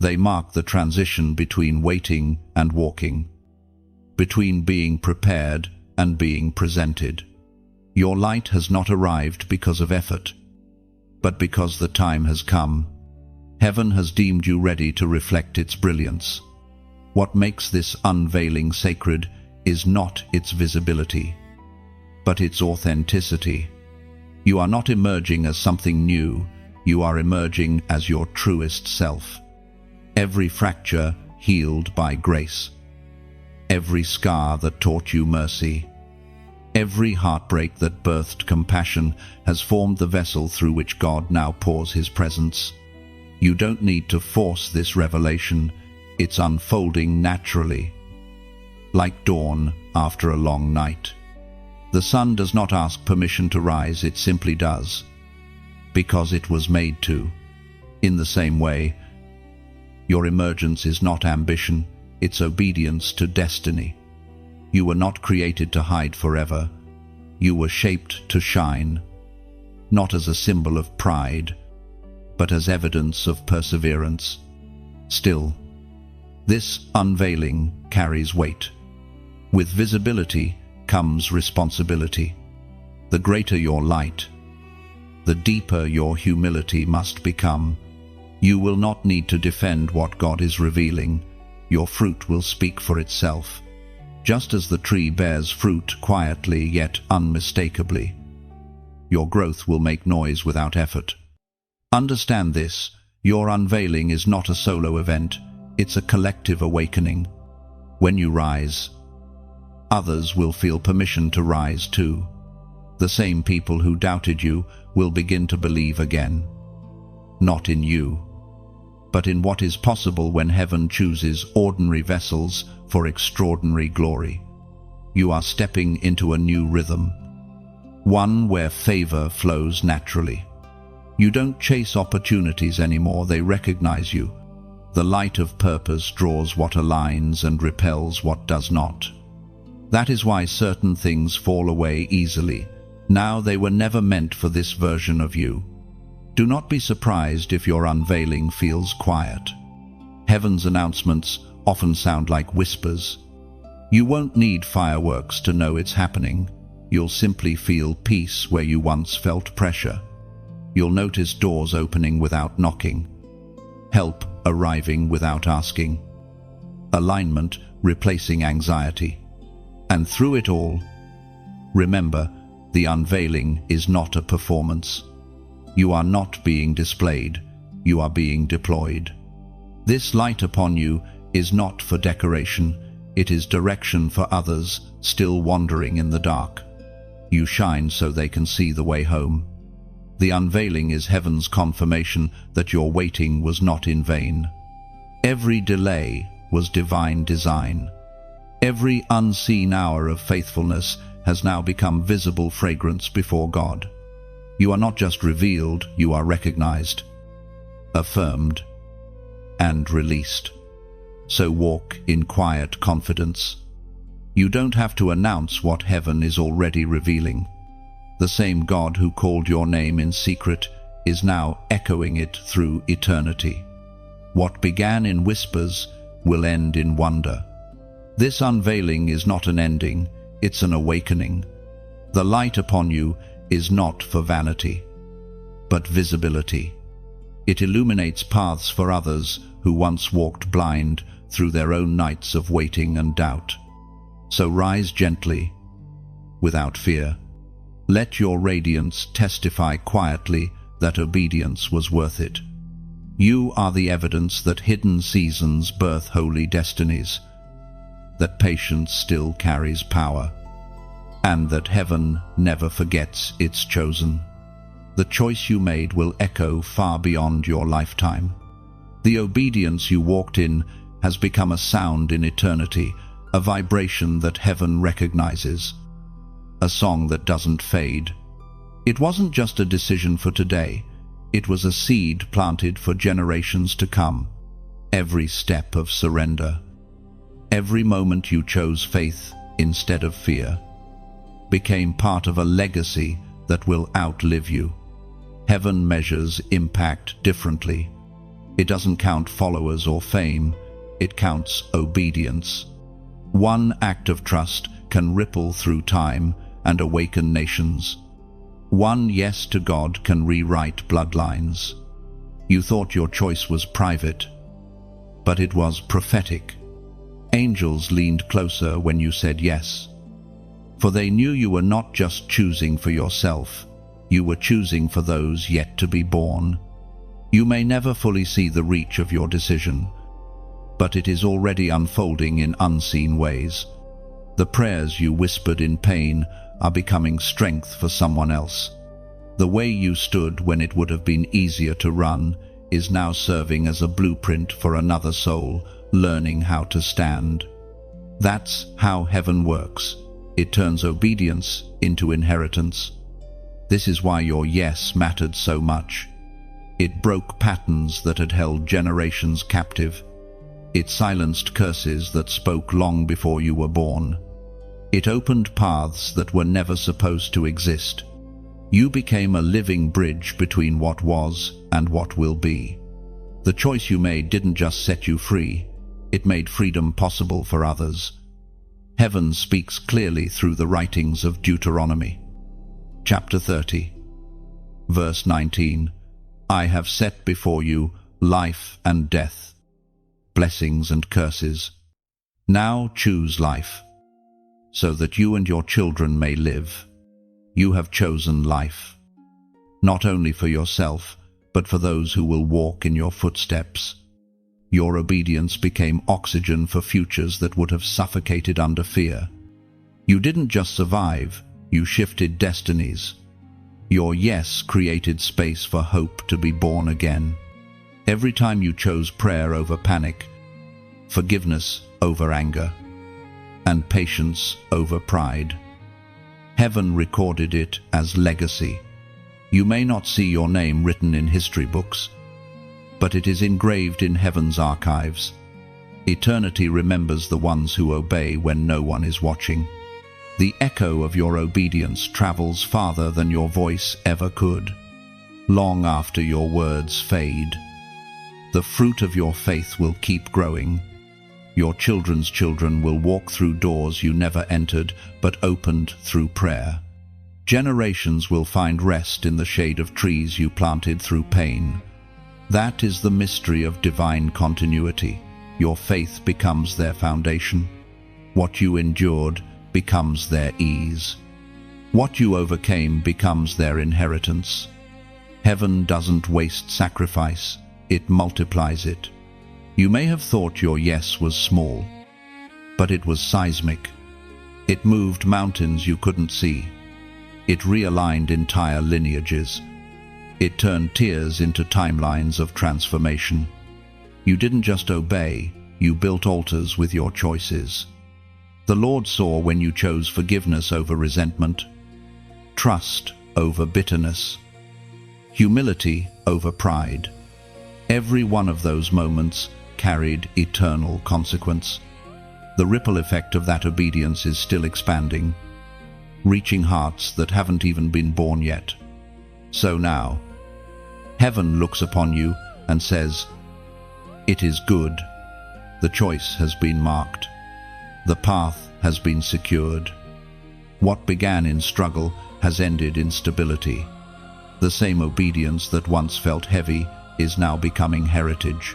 They mark the transition between waiting and walking, between being prepared and being presented. Your light has not arrived because of effort, but because the time has come. Heaven has deemed you ready to reflect its brilliance. What makes this unveiling sacred is not its visibility, but its authenticity. You are not emerging as something new, you are emerging as your truest self. Every fracture healed by grace, every scar that taught you mercy, every heartbreak that birthed compassion has formed the vessel through which God now pours His presence. You don't need to force this revelation, it's unfolding naturally, like dawn after a long night. The sun does not ask permission to rise, it simply does, because it was made to. In the same way, your emergence is not ambition, it's obedience to destiny. You were not created to hide forever. You were shaped to shine, not as a symbol of pride, but as evidence of perseverance. Still, this unveiling carries weight. With visibility comes responsibility. The greater your light, the deeper your humility must become. You will not need to defend what God is revealing. Your fruit will speak for itself. Just as the tree bears fruit quietly yet unmistakably, your growth will make noise without effort. Understand this, your unveiling is not a solo event, it's a collective awakening. When you rise, others will feel permission to rise too. The same people who doubted you will begin to believe again. Not in you, but in what is possible when heaven chooses ordinary vessels for extraordinary glory. You are stepping into a new rhythm, one where favor flows naturally. You don't chase opportunities anymore, they recognize you. The light of purpose draws what aligns and repels what does not. That is why certain things fall away easily. Now they were never meant for this version of you. Do not be surprised if your unveiling feels quiet. Heaven's announcements often sound like whispers. You won't need fireworks to know it's happening. You'll simply feel peace where you once felt pressure. You'll notice doors opening without knocking, help arriving without asking, alignment replacing anxiety. And through it all, remember, the unveiling is not a performance. You are not being displayed, you are being deployed. This light upon you is not for decoration, it is direction for others still wandering in the dark. You shine so they can see the way home. The unveiling is heaven's confirmation that your waiting was not in vain. Every delay was divine design. Every unseen hour of faithfulness has now become visible fragrance before God. You are not just revealed, you are recognized, affirmed, and released. So walk in quiet confidence. You don't have to announce what heaven is already revealing. The same God who called your name in secret is now echoing it through eternity. What began in whispers will end in wonder. This unveiling is not an ending, it's an awakening. The light upon you is not for vanity, but visibility. It illuminates paths for others who once walked blind through their own nights of waiting and doubt. So rise gently, without fear. Let your radiance testify quietly that obedience was worth it. You are the evidence that hidden seasons birth holy destinies, that patience still carries power, and that heaven never forgets its chosen. The choice you made will echo far beyond your lifetime. The obedience you walked in has become a sound in eternity, a vibration that heaven recognizes, a song that doesn't fade. It wasn't just a decision for today, it was a seed planted for generations to come. Every step of surrender, every moment you chose faith instead of fear, became part of a legacy that will outlive you. Heaven measures impact differently. It doesn't count followers or fame, it counts obedience. One act of trust can ripple through time and awaken nations. One yes to God can rewrite bloodlines. You thought your choice was private, but it was prophetic. Angels leaned closer when you said yes, for they knew you were not just choosing for yourself, you were choosing for those yet to be born. You may never fully see the reach of your decision, but it is already unfolding in unseen ways. The prayers you whispered in pain are becoming strength for someone else. The way you stood when it would have been easier to run is now serving as a blueprint for another soul learning how to stand. That's how heaven works. It turns obedience into inheritance. This is why your yes mattered so much. It broke patterns that had held generations captive. It silenced curses that spoke long before you were born. It opened paths that were never supposed to exist. You became a living bridge between what was and what will be. The choice you made didn't just set you free, it made freedom possible for others. Heaven speaks clearly through the writings of Deuteronomy. Chapter 30, verse 19. I have set before you life and death, blessings and curses. Now choose life, so that you and your children may live. You have chosen life, not only for yourself, but for those who will walk in your footsteps. Your obedience became oxygen for futures that would have suffocated under fear. You didn't just survive, you shifted destinies. Your yes created space for hope to be born again. Every time you chose prayer over panic, forgiveness over anger, and patience over pride, heaven recorded it as legacy. You may not see your name written in history books, but it is engraved in heaven's archives. Eternity remembers the ones who obey when no one is watching. The echo of your obedience travels farther than your voice ever could. Long after your words fade, the fruit of your faith will keep growing. Your children's children will walk through doors you never entered but opened through prayer. Generations will find rest in the shade of trees you planted through pain. That is the mystery of divine continuity. Your faith becomes their foundation. What you endured becomes their ease. What you overcame becomes their inheritance. Heaven doesn't waste sacrifice, it multiplies it. You may have thought your yes was small, but it was seismic. It moved mountains you couldn't see. It realigned entire lineages. It turned tears into timelines of transformation. You didn't just obey, you built altars with your choices. The Lord saw when you chose forgiveness over resentment, trust over bitterness, humility over pride. Every one of those moments carried eternal consequence. The ripple effect of that obedience is still expanding, reaching hearts that haven't even been born yet. So now, heaven looks upon you and says, "It is good." The choice has been marked. The path has been secured. What began in struggle has ended in stability. The same obedience that once felt heavy is now becoming heritage.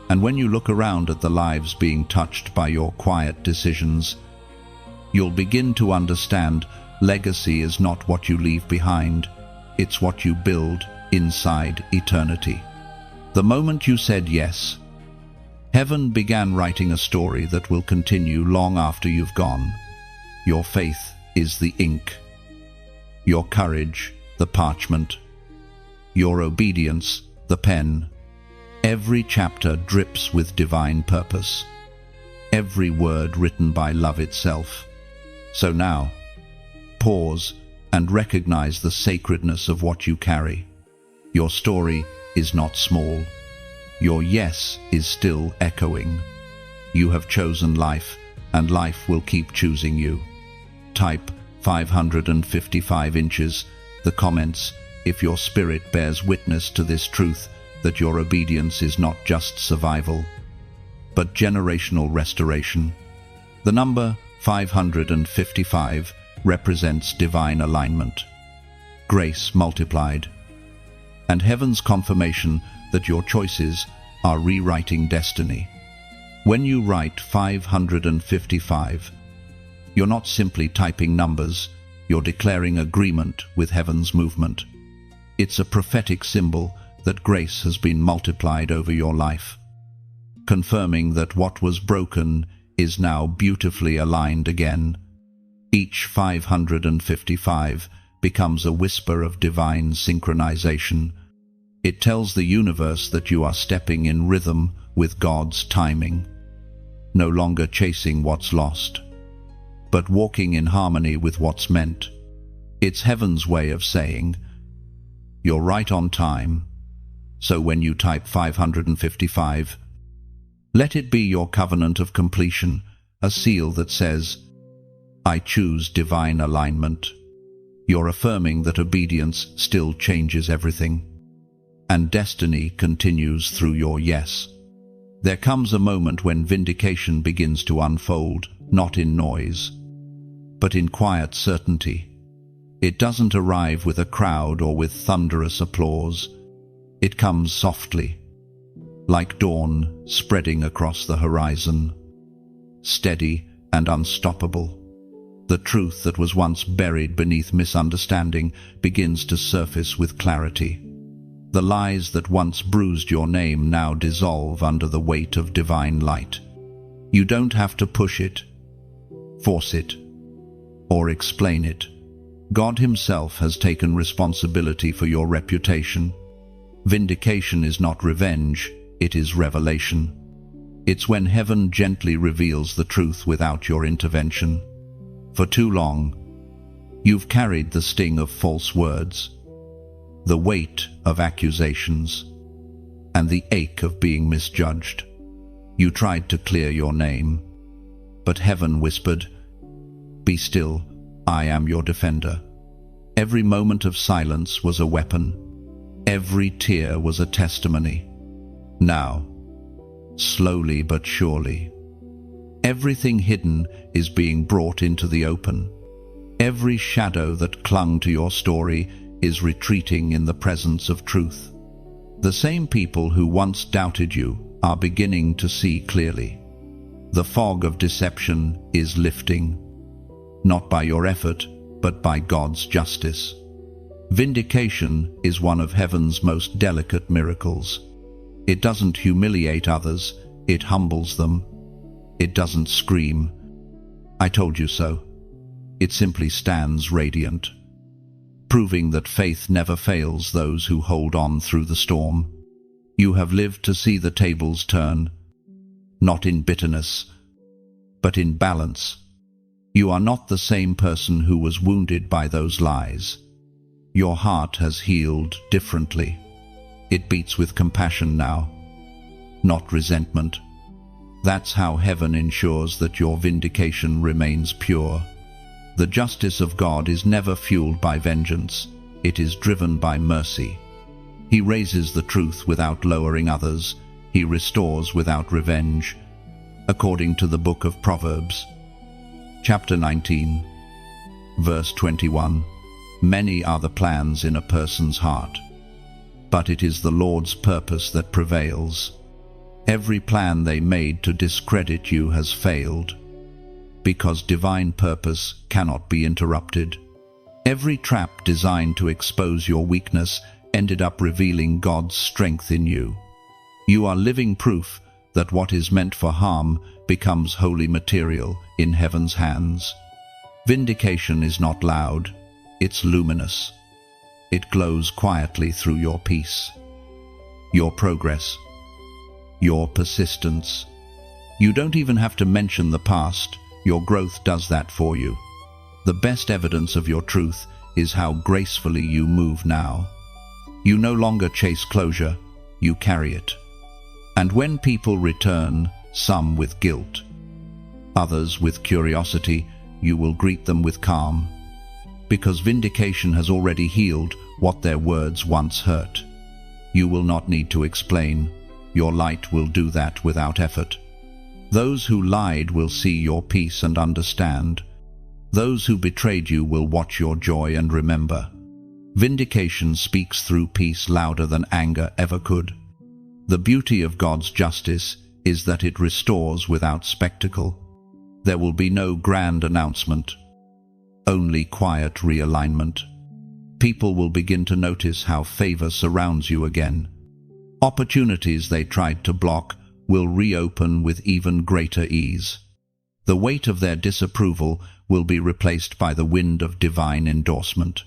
And when you look around at the lives being touched by your quiet decisions, you'll begin to understand legacy is not what you leave behind, it's what you build inside eternity. The moment you said yes, heaven began writing a story that will continue long after you've gone. Your faith is the ink, your courage the parchment, your obedience the pen. Every chapter drips with divine purpose, every word written by love itself. So now, pause and recognize the sacredness of what you carry. Your story is not small. Your yes is still echoing. You have chosen life, and life will keep choosing you. Type 555 inches, the comments, if your spirit bears witness to this truth, that your obedience is not just survival, but generational restoration. The number 555 represents divine alignment, grace multiplied, and heaven's confirmation that your choices are rewriting destiny. When you write 555, you're not simply typing numbers, you're declaring agreement with heaven's movement. It's a prophetic symbol that grace has been multiplied over your life, confirming that what was broken is now beautifully aligned again. Each 555 becomes a whisper of divine synchronization. It tells the universe that you are stepping in rhythm with God's timing, no longer chasing what's lost, but walking in harmony with what's meant. It's heaven's way of saying, you're right on time. So when you type 555, let it be your covenant of completion, a seal that says, I choose divine alignment. You're affirming that obedience still changes everything, and destiny continues through your yes. There comes a moment when vindication begins to unfold, not in noise, but in quiet certainty. It doesn't arrive with a crowd or with thunderous applause. It comes softly, like dawn spreading across the horizon, steady and unstoppable. The truth that was once buried beneath misunderstanding begins to surface with clarity. The lies that once bruised your name now dissolve under the weight of divine light. You don't have to push it, force it, or explain it. God Himself has taken responsibility for your reputation. Vindication is not revenge, it is revelation. It's when heaven gently reveals the truth without your intervention. For too long, you've carried the sting of false words, the weight of accusations, and the ache of being misjudged. You tried to clear your name, but heaven whispered, "Be still, I am your defender." Every moment of silence was a weapon. Every tear was a testimony. Now, slowly but surely, Everything hidden is being brought into the open. Every shadow that clung to your story is retreating in the presence of truth. The same people who once doubted you are beginning to see clearly. The fog of deception is lifting, not by your effort, but by God's justice. Vindication is one of heaven's most delicate miracles. It doesn't humiliate others, it humbles them. It doesn't scream, "I told you so." It simply stands radiant, proving that faith never fails those who hold on through the storm. You have lived to see the tables turn, not in bitterness, but in balance. You are not the same person who was wounded by those lies. Your heart has healed differently. It beats with compassion now, not resentment. That's how heaven ensures that your vindication remains pure. The justice of God is never fueled by vengeance. It is driven by mercy. He raises the truth without lowering others. He restores without revenge. According to the book of Proverbs, chapter 19, verse 21, "Many are the plans in a person's heart, but it is the Lord's purpose that prevails." Every plan they made to discredit you has failed, because divine purpose cannot be interrupted. Every trap designed to expose your weakness ended up revealing God's strength in you. You are living proof that what is meant for harm becomes holy material in heaven's hands. Vindication is not loud, it's luminous. It glows quietly through your peace, your progress, your persistence. You don't even have to mention the past. Your growth does that for you. The best evidence of your truth is how gracefully you move now. You no longer chase closure, you carry it. And when people return, some with guilt, others with curiosity, you will greet them with calm, because vindication has already healed what their words once hurt. You will not need to explain. Your light will do that without effort. Those who lied will see your peace and understand. Those who betrayed you will watch your joy and remember. Vindication speaks through peace louder than anger ever could. The beauty of God's justice is that it restores without spectacle. There will be no grand announcement, only quiet realignment. People will begin to notice how favor surrounds you again. Opportunities they tried to block will reopen with even greater ease. The weight of their disapproval will be replaced by the wind of divine endorsement.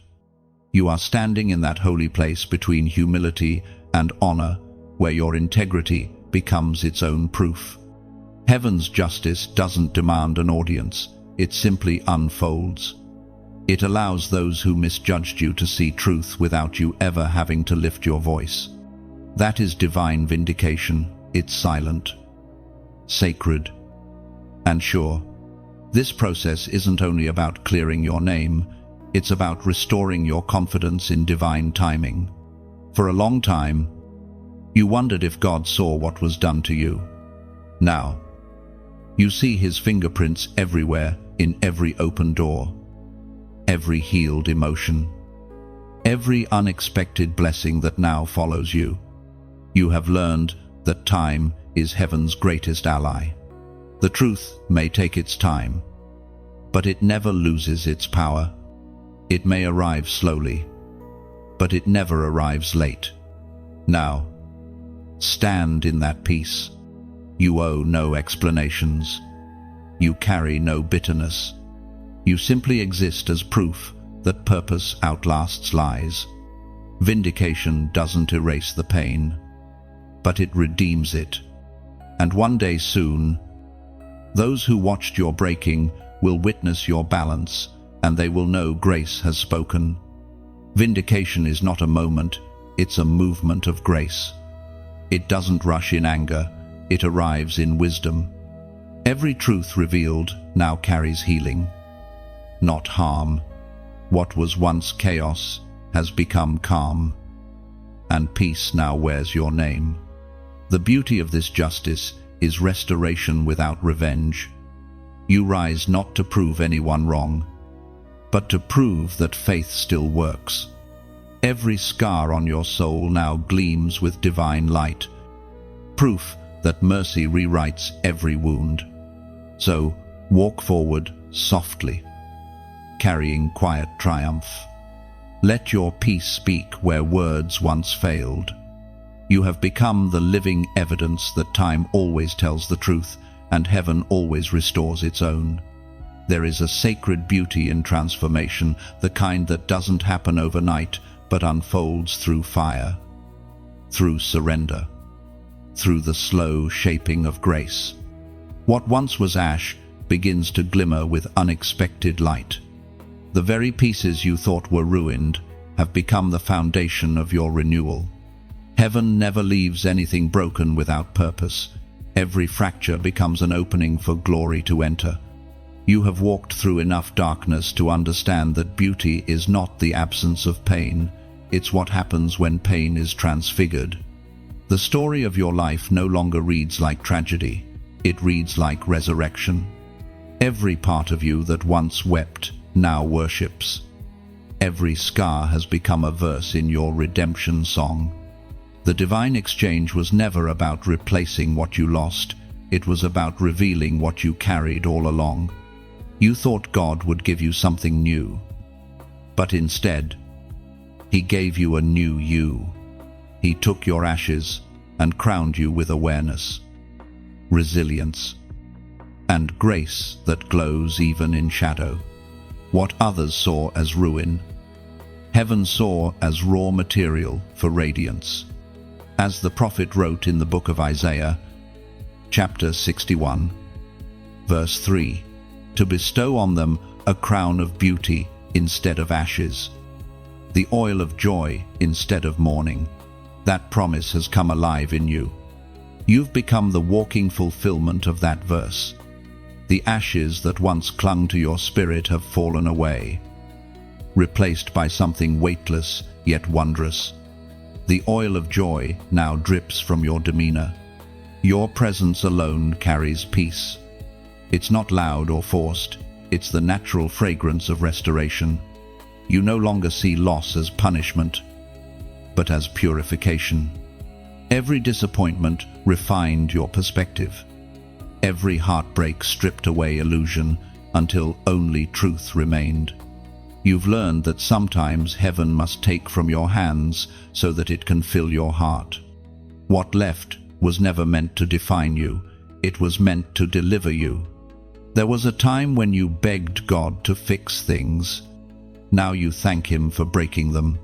You are standing in that holy place between humility and honor, where your integrity becomes its own proof. Heaven's justice doesn't demand an audience, it simply unfolds. It allows those who misjudged you to see truth without you ever having to lift your voice. That is divine vindication. It's silent, sacred, and sure. This process isn't only about clearing your name, it's about restoring your confidence in divine timing. For a long time, you wondered if God saw what was done to you. Now, you see His fingerprints everywhere, in every open door, every healed emotion, every unexpected blessing that now follows you. You have learned that time is heaven's greatest ally. The truth may take its time, but it never loses its power. It may arrive slowly, but it never arrives late. Now, stand in that peace. You owe no explanations. You carry no bitterness. You simply exist as proof that purpose outlasts lies. Vindication doesn't erase the pain, but it redeems it. And one day soon, those who watched your breaking will witness your balance, and they will know grace has spoken. Vindication is not a moment, it's a movement of grace. It doesn't rush in anger, it arrives in wisdom. Every truth revealed now carries healing, not harm. What was once chaos has become calm, and peace now wears your name. The beauty of this justice is restoration without revenge. You rise not to prove anyone wrong, but to prove that faith still works. Every scar on your soul now gleams with divine light, proof that mercy rewrites every wound. So, walk forward softly, carrying quiet triumph. Let your peace speak where words once failed. You have become the living evidence that time always tells the truth and heaven always restores its own. There is a sacred beauty in transformation, the kind that doesn't happen overnight but unfolds through fire, through surrender, through the slow shaping of grace. What once was ash begins to glimmer with unexpected light. The very pieces you thought were ruined have become the foundation of your renewal. Heaven never leaves anything broken without purpose. Every fracture becomes an opening for glory to enter. You have walked through enough darkness to understand that beauty is not the absence of pain. It's what happens when pain is transfigured. The story of your life no longer reads like tragedy. It reads like resurrection. Every part of you that once wept now worships. Every scar has become a verse in your redemption song. The divine exchange was never about replacing what you lost. It was about revealing what you carried all along. You thought God would give you something new, but instead, He gave you a new you. He took your ashes and crowned you with awareness, resilience, and grace that glows even in shadow. What others saw as ruin, heaven saw as raw material for radiance. As the prophet wrote in the book of Isaiah, chapter 61, verse 3, to bestow on them a crown of beauty instead of ashes, the oil of joy instead of mourning. That promise has come alive in you. You've become the walking fulfillment of that verse. The ashes that once clung to your spirit have fallen away, replaced by something weightless yet wondrous. The oil of joy now drips from your demeanor. Your presence alone carries peace. It's not loud or forced. It's the natural fragrance of restoration. You no longer see loss as punishment, but as purification. Every disappointment refined your perspective. Every heartbreak stripped away illusion until only truth remained. You've learned that sometimes heaven must take from your hands so that it can fill your heart. What left was never meant to define you. It was meant to deliver you. There was a time when you begged God to fix things. Now you thank Him for breaking them.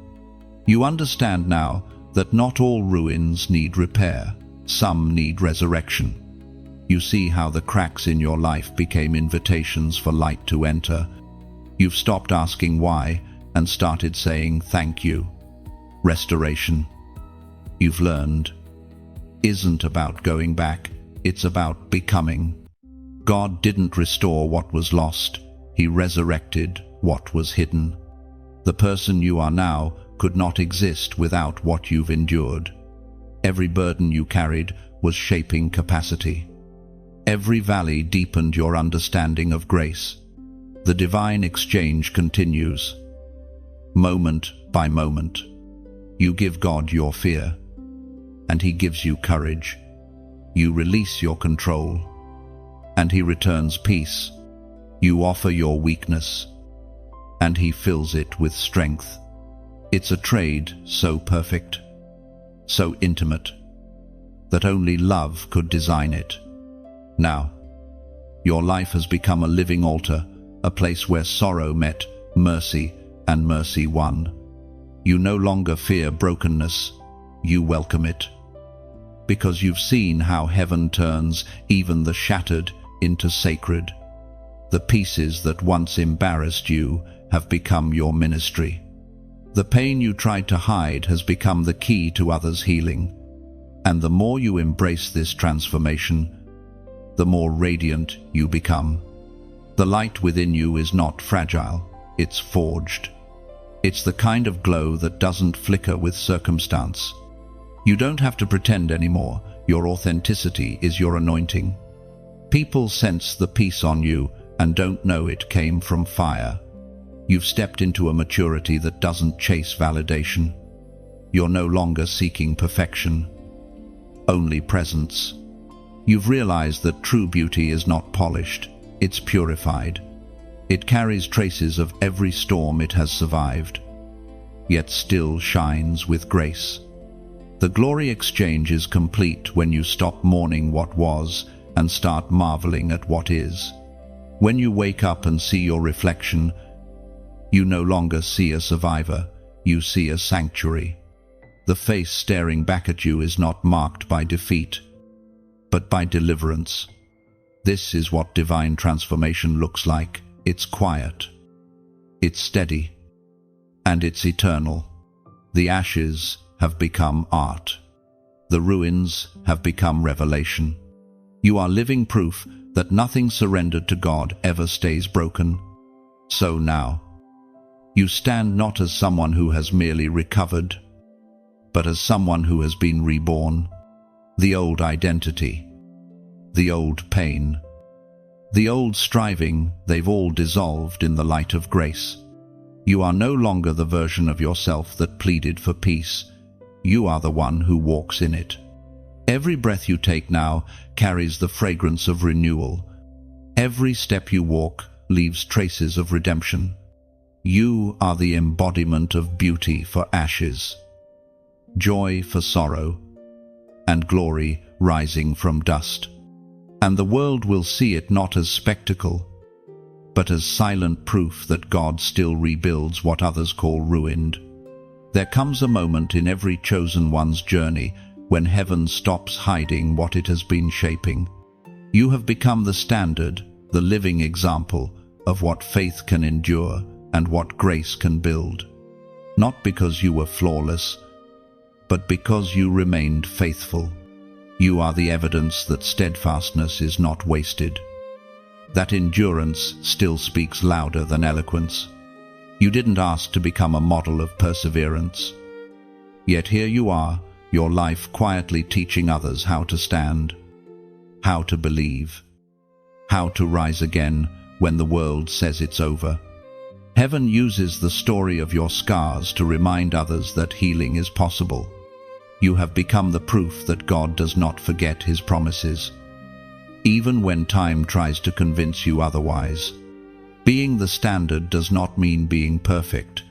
You understand now that not all ruins need repair. Some need resurrection. You see how the cracks in your life became invitations for light to enter. You've stopped asking why and started saying thank you. Restoration, you've learned, isn't about going back, it's about becoming. God didn't restore what was lost, He resurrected what was hidden. The person you are now could not exist without what you've endured. Every burden you carried was shaping capacity. Every valley deepened your understanding of grace. The divine exchange continues. Moment by moment, you give God your fear, and He gives you courage. You release your control, and He returns peace. You offer your weakness, and He fills it with strength. It's a trade so perfect, so intimate, that only love could design it. Now, your life has become a living altar, a place where sorrow met mercy and mercy won. You no longer fear brokenness, you welcome it. Because you've seen how heaven turns even the shattered into sacred. The pieces that once embarrassed you have become your ministry. The pain you tried to hide has become the key to others' healing. And the more you embrace this transformation, the more radiant you become. The light within you is not fragile, it's forged. It's the kind of glow that doesn't flicker with circumstance. You don't have to pretend anymore. Your authenticity is your anointing. People sense the peace on you and don't know it came from fire. You've stepped into a maturity that doesn't chase validation. You're no longer seeking perfection, only presence. You've realized that true beauty is not polished, it's purified. It carries traces of every storm it has survived, yet still shines with grace. The glory exchange is complete when you stop mourning what was and start marveling at what is. When you wake up and see your reflection, you no longer see a survivor, you see a sanctuary. The face staring back at you is not marked by defeat, but by deliverance. This is what divine transformation looks like. It's quiet, it's steady, and it's eternal. The ashes have become art. The ruins have become revelation. You are living proof that nothing surrendered to God ever stays broken. So now, you stand not as someone who has merely recovered, but as someone who has been reborn. The old identity, the old pain, the old striving, they've all dissolved in the light of grace. You are no longer the version of yourself that pleaded for peace. You are the one who walks in it. Every breath you take now carries the fragrance of renewal. Every step you walk leaves traces of redemption. You are the embodiment of beauty for ashes, joy for sorrow, and glory rising from dust. And the world will see it not as spectacle, but as silent proof that God still rebuilds what others call ruined. There comes a moment in every chosen one's journey when heaven stops hiding what it has been shaping. You have become the standard, the living example of what faith can endure and what grace can build. Not because you were flawless, but because you remained faithful. You are the evidence that steadfastness is not wasted, that endurance still speaks louder than eloquence. You didn't ask to become a model of perseverance. Yet here you are, your life quietly teaching others how to stand, how to believe, how to rise again when the world says it's over. Heaven uses the story of your scars to remind others that healing is possible. You have become the proof that God does not forget His promises, even when time tries to convince you otherwise. Being the standard does not mean being perfect.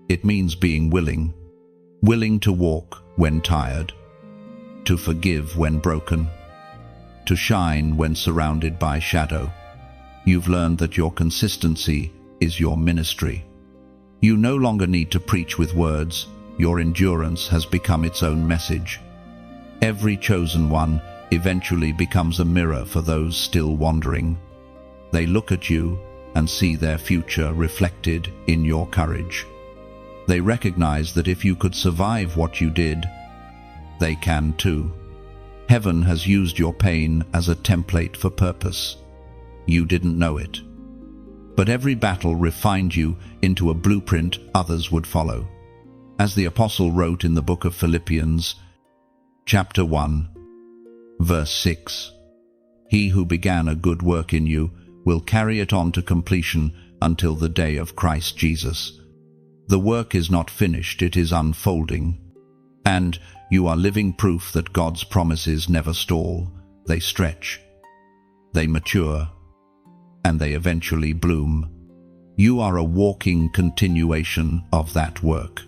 It means being willing to walk when tired, to forgive when broken, to shine when surrounded by shadow. You've learned that your consistency is your ministry. You no longer need to preach with words. Your endurance has become its own message. Every chosen one eventually becomes a mirror for those still wandering. They look at you and see their future reflected in your courage. They recognize that if you could survive what you did, they can too. Heaven has used your pain as a template for purpose. You didn't know it, but every battle refined you into a blueprint others would follow. As the Apostle wrote in the book of Philippians, chapter 1, verse 6, "He who began a good work in you will carry it on to completion until the day of Christ Jesus." The work is not finished, it is unfolding. And you are living proof that God's promises never stall. They stretch, they mature, and they eventually bloom. You are a walking continuation of that work.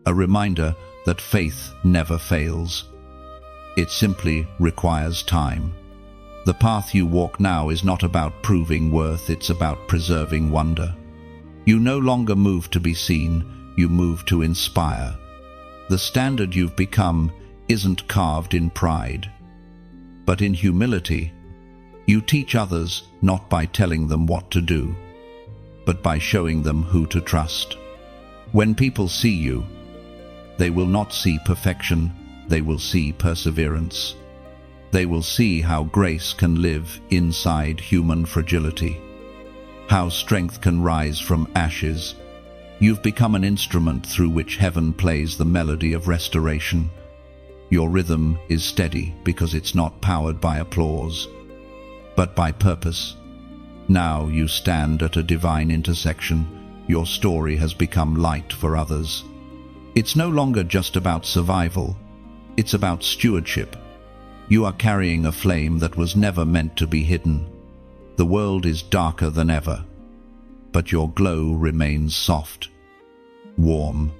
A reminder that faith never fails. It simply requires time. The path you walk now is not about proving worth, it's about preserving wonder. You no longer move to be seen, you move to inspire. The standard you've become isn't carved in pride, but in humility. You teach others not by telling them what to do, but by showing them who to trust. When people see you, they will not see perfection, they will see perseverance. They will see how grace can live inside human fragility, how strength can rise from ashes. You've become an instrument through which heaven plays the melody of restoration. Your rhythm is steady because it's not powered by applause. but by purpose. Now you stand at a divine intersection. Your story has become light for others. It's no longer just about survival. It's about stewardship. You are carrying a flame that was never meant to be hidden. The world is darker than ever, but your glow remains soft, warm.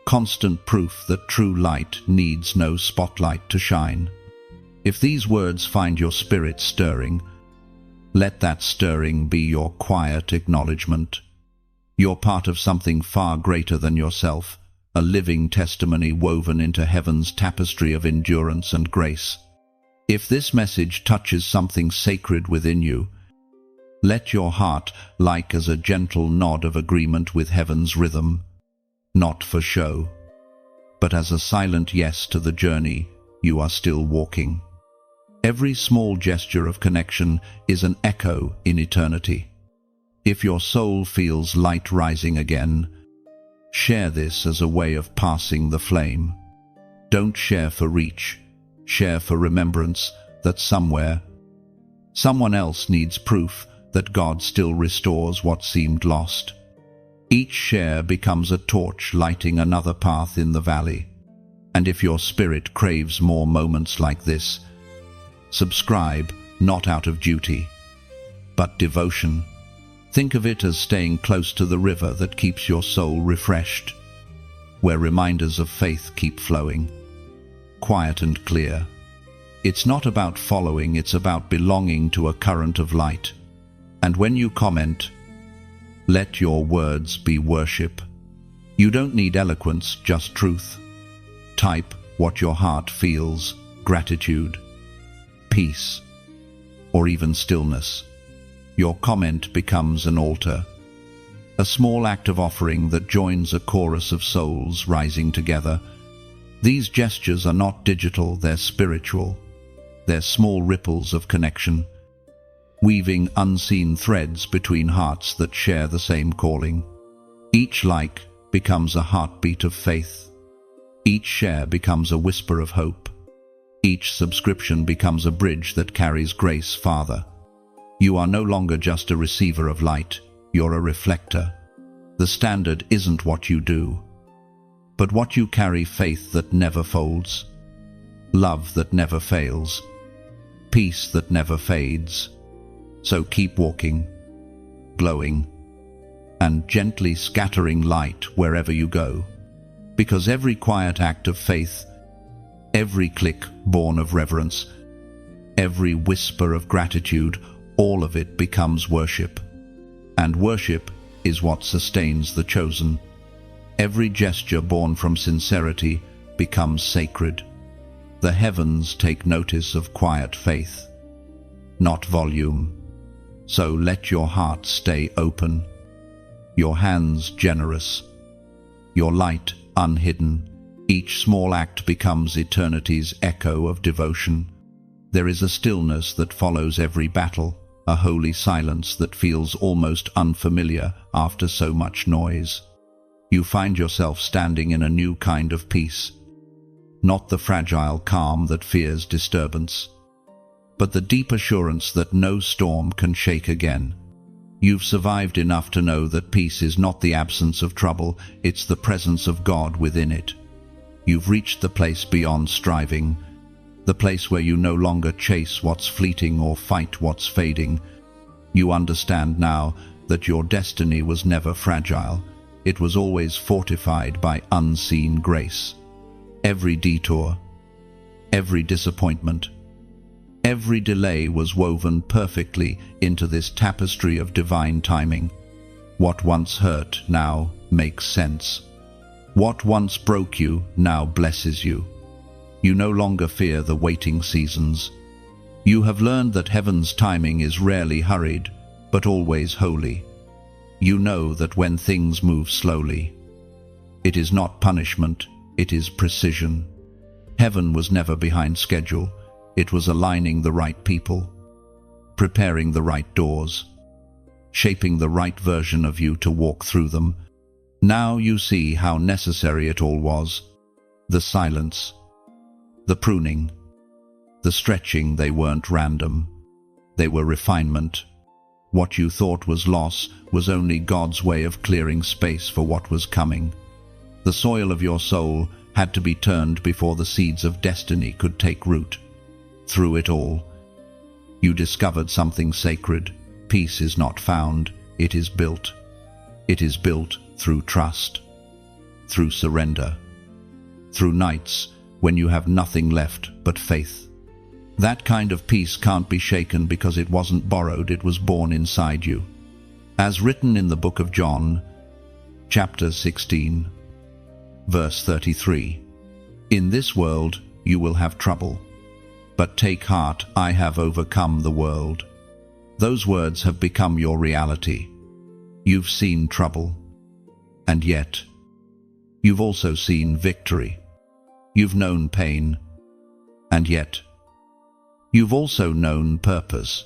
Constant proof that true light needs no spotlight to shine. If these words find your spirit stirring, let that stirring be your quiet acknowledgement. You're part of something far greater than yourself, a living testimony woven into heaven's tapestry of endurance and grace. If this message touches something sacred within you, let your heart like as a gentle nod of agreement with heaven's rhythm, not for show, but as a silent yes to the journey you are still walking. Every small gesture of connection is an echo in eternity. If your soul feels light rising again, share this as a way of passing the flame. Don't share for reach, share for remembrance that somewhere, someone else needs proof that God still restores what seemed lost. Each share becomes a torch lighting another path in the valley. And if your spirit craves more moments like this, subscribe, not out of duty, but devotion. Think of it as staying close to the river that keeps your soul refreshed, where reminders of faith keep flowing, quiet and clear. It's not about following, it's about belonging to a current of light. And when you comment, let your words be worship. You don't need eloquence, just truth. Type what your heart feels, gratitude, peace, or even stillness. Your comment becomes an altar, a small act of offering that joins a chorus of souls rising together. These gestures are not digital, they're spiritual. They're small ripples of connection, weaving unseen threads between hearts that share the same calling. Each like becomes a heartbeat of faith. Each share becomes a whisper of hope. Each subscription becomes a bridge that carries grace farther. You are no longer just a receiver of light, you're a reflector. The standard isn't what you do, but what you carry: faith that never folds, love that never fails, peace that never fades. So keep walking, glowing, and gently scattering light wherever you go, because every quiet act of faith, every click born of reverence, every whisper of gratitude, all of it becomes worship. And worship is what sustains the chosen. Every gesture born from sincerity becomes sacred. The heavens take notice of quiet faith, not volume. So let your heart stay open, your hands generous, your light unhidden. Each small act becomes eternity's echo of devotion. There is a stillness that follows every battle, a holy silence that feels almost unfamiliar after so much noise. You find yourself standing in a new kind of peace, not the fragile calm that fears disturbance, but the deep assurance that no storm can shake again. You've survived enough to know that peace is not the absence of trouble, it's the presence of God within it. You've reached the place beyond striving, the place where you no longer chase what's fleeting or fight what's fading. You understand now that your destiny was never fragile. It was always fortified by unseen grace. Every detour, every disappointment, every delay was woven perfectly into this tapestry of divine timing. What once hurt now makes sense. What once broke you now blesses you. You no longer fear the waiting seasons. You have learned that heaven's timing is rarely hurried, but always holy. You know that when things move slowly, it is not punishment, it is precision. Heaven was never behind schedule. It was aligning the right people, preparing the right doors, shaping the right version of you to walk through them. Now you see how necessary it all was. The silence, the pruning, the stretching, they weren't random. They were refinement. What you thought was loss was only God's way of clearing space for what was coming. The soil of your soul had to be turned before the seeds of destiny could take root. Through it all, you discovered something sacred. Peace is not found, it is built. It is built through trust, through surrender, through nights when you have nothing left but faith. That kind of peace can't be shaken because it wasn't borrowed, it was born inside you. As written in the book of John, chapter 16, verse 33, "In this world you will have trouble, but take heart, I have overcome the world." Those words have become your reality. You've seen trouble, and yet you've also seen victory. You've known pain, and yet you've also known purpose.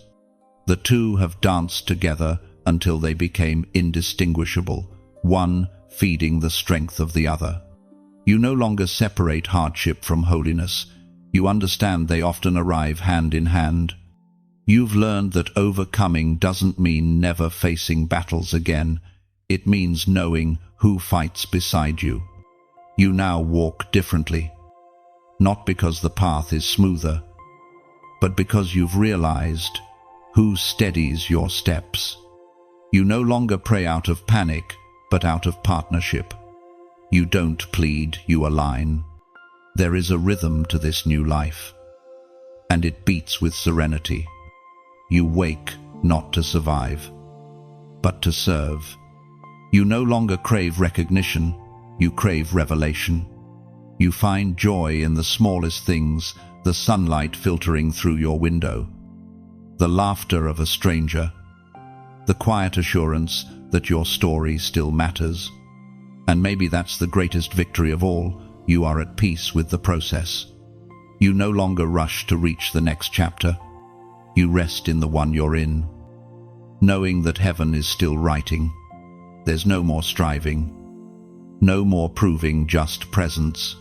The two have danced together until they became indistinguishable, one feeding the strength of the other. You no longer separate hardship from holiness. You understand they often arrive hand in hand. You've learned that overcoming doesn't mean never facing battles again. It means knowing who fights beside you. You now walk differently, not because the path is smoother, but because you've realized who steadies your steps. You no longer pray out of panic, but out of partnership. You don't plead, you align. There is a rhythm to this new life, and it beats with serenity. You wake not to survive, but to serve. You no longer crave recognition, you crave revelation. You find joy in the smallest things, the sunlight filtering through your window, the laughter of a stranger, the quiet assurance that your story still matters. And maybe that's the greatest victory of all. You are at peace with the process. You no longer rush to reach the next chapter. You rest in the one you're in, knowing that heaven is still writing. There's no more striving, no more proving, just presence.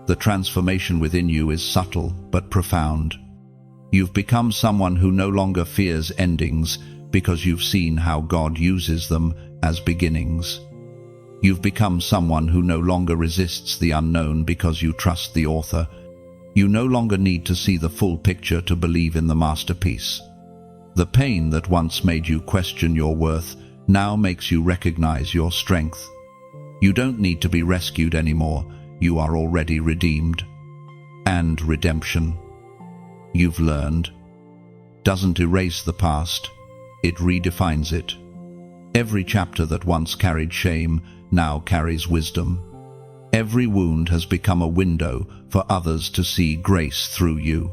The transformation within you is subtle but profound. You've become someone who no longer fears endings because you've seen how God uses them as beginnings. You've become someone who no longer resists the unknown because you trust the author. You no longer need to see the full picture to believe in the masterpiece. The pain that once made you question your worth now makes you recognize your strength. You don't need to be rescued anymore. You are already redeemed. And redemption, you've learned, doesn't erase the past, it redefines it. Every chapter that once carried shame now carries wisdom. Every wound has become a window for others to see grace through you.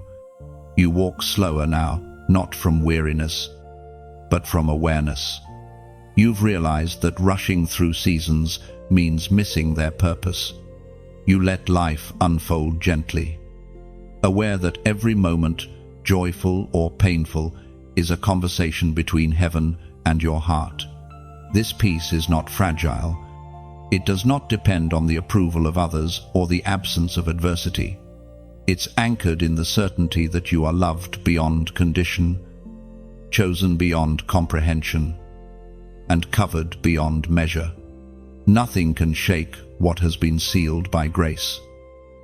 You walk slower now, not from weariness, but from awareness. You've realized that rushing through seasons means missing their purpose. You let life unfold gently, aware that every moment, joyful or painful, is a conversation between heaven and your heart. This peace is not fragile. It does not depend on the approval of others or the absence of adversity. It's anchored in the certainty that you are loved beyond condition, chosen beyond comprehension, and covered beyond measure. Nothing can shake what has been sealed by grace.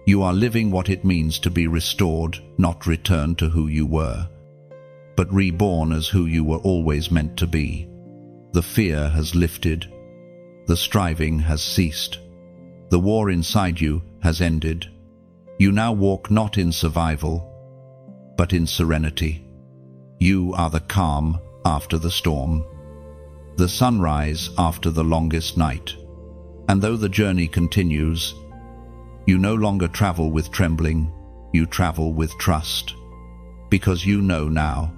You are living what it means to be restored, not returned to who you were, but reborn as who you were always meant to be. The fear has lifted. The striving has ceased. The war inside you has ended. You now walk not in survival, but in serenity. You are the calm after the storm, the sunrise after the longest night. And though the journey continues, you no longer travel with trembling, you travel with trust. Because you know now,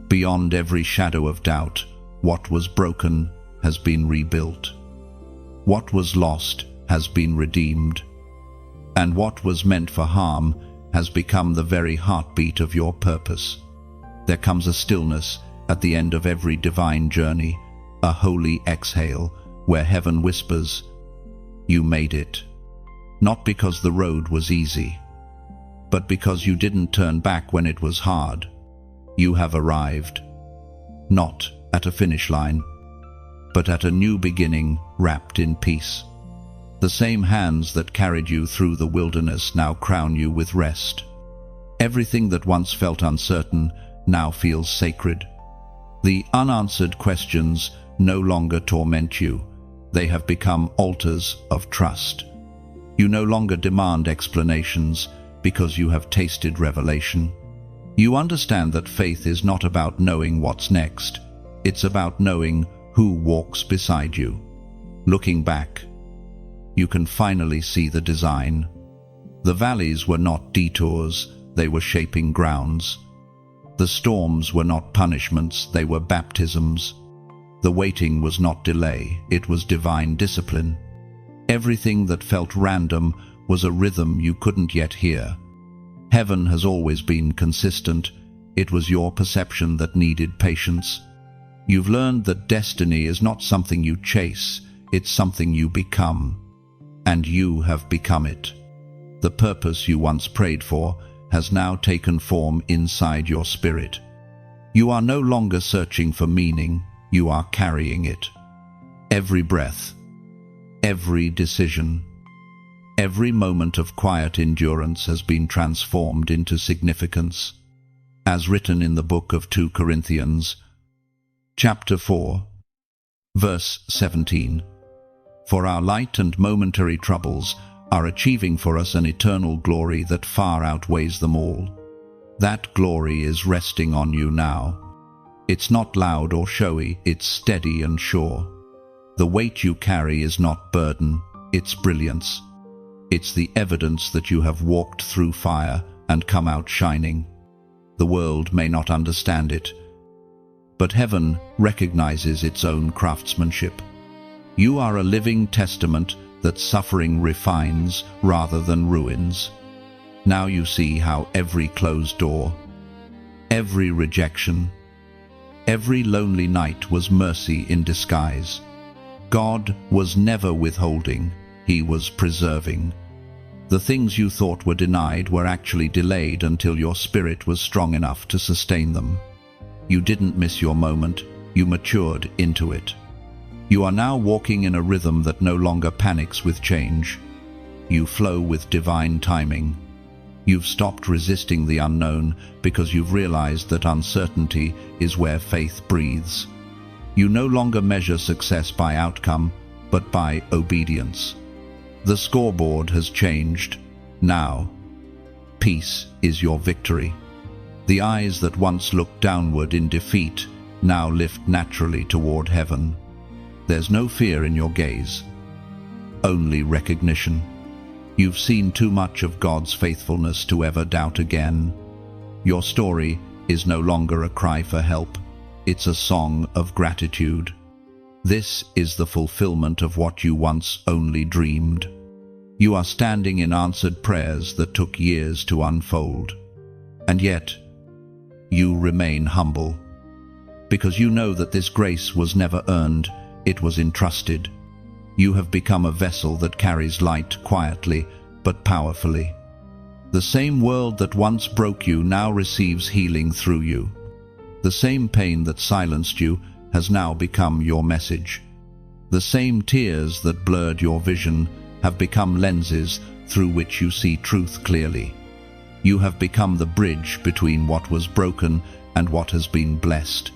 beyond every shadow of doubt, what was broken has been rebuilt. What was lost has been redeemed. And what was meant for harm has become the very heartbeat of your purpose. There comes a stillness at the end of every divine journey, a holy exhale where heaven whispers, "You made it." Not because the road was easy, but because you didn't turn back when it was hard. You have arrived, not at a finish line, but at a new beginning wrapped in peace. The same hands that carried you through the wilderness now crown you with rest. Everything that once felt uncertain now feels sacred. The unanswered questions no longer torment you. They have become altars of trust. You no longer demand explanations because you have tasted revelation. You understand that faith is not about knowing what's next. It's about knowing who walks beside you. Looking back, you can finally see the design. The valleys were not detours, they were shaping grounds. The storms were not punishments, they were baptisms. The waiting was not delay, it was divine discipline. Everything that felt random was a rhythm you couldn't yet hear. Heaven has always been consistent. It was your perception that needed patience. You've learned that destiny is not something you chase, it's something you become. And you have become it. The purpose you once prayed for has now taken form inside your spirit. You are no longer searching for meaning, you are carrying it. Every breath, every decision, every moment of quiet endurance has been transformed into significance. As written in the book of 2 Corinthians, chapter 4, verse 17. For our light and momentary troubles are achieving for us an eternal glory that far outweighs them all. That glory is resting on you now. It's not loud or showy, it's steady and sure. The weight you carry is not burden, it's brilliance. It's the evidence that you have walked through fire and come out shining. The world may not understand it, but heaven recognizes its own craftsmanship. You are a living testament that suffering refines rather than ruins. Now you see how every closed door, every rejection, every lonely night was mercy in disguise. God was never withholding, He was preserving. The things you thought were denied were actually delayed until your spirit was strong enough to sustain them. You didn't miss your moment, you matured into it. You are now walking in a rhythm that no longer panics with change. You flow with divine timing. You've stopped resisting the unknown because you've realized that uncertainty is where faith breathes. You no longer measure success by outcome, but by obedience. The scoreboard has changed. Now, peace is your victory. The eyes that once looked downward in defeat now lift naturally toward heaven. There's no fear in your gaze, only recognition. You've seen too much of God's faithfulness to ever doubt again. Your story is no longer a cry for help, it's a song of gratitude. This is the fulfillment of what you once only dreamed. You are standing in answered prayers that took years to unfold. And yet, you remain humble, because you know that this grace was never earned, it was entrusted. You have become a vessel that carries light quietly but powerfully. The same world that once broke you now receives healing through you. The same pain that silenced you has now become your message. The same tears that blurred your vision have become lenses through which you see truth clearly. You have become the bridge between what was broken and what has been blessed.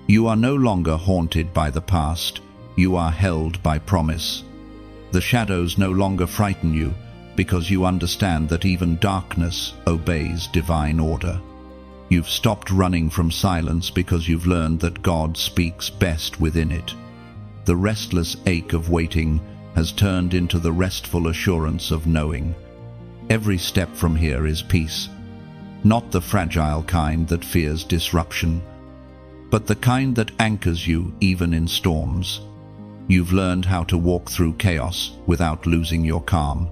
You are no longer haunted by the past, you are held by promise. The shadows no longer frighten you because you understand that even darkness obeys divine order. You've stopped running from silence because you've learned that God speaks best within it. The restless ache of waiting has turned into the restful assurance of knowing. Every step from here is peace, not the fragile kind that fears disruption, but the kind that anchors you even in storms. You've learned how to walk through chaos without losing your calm.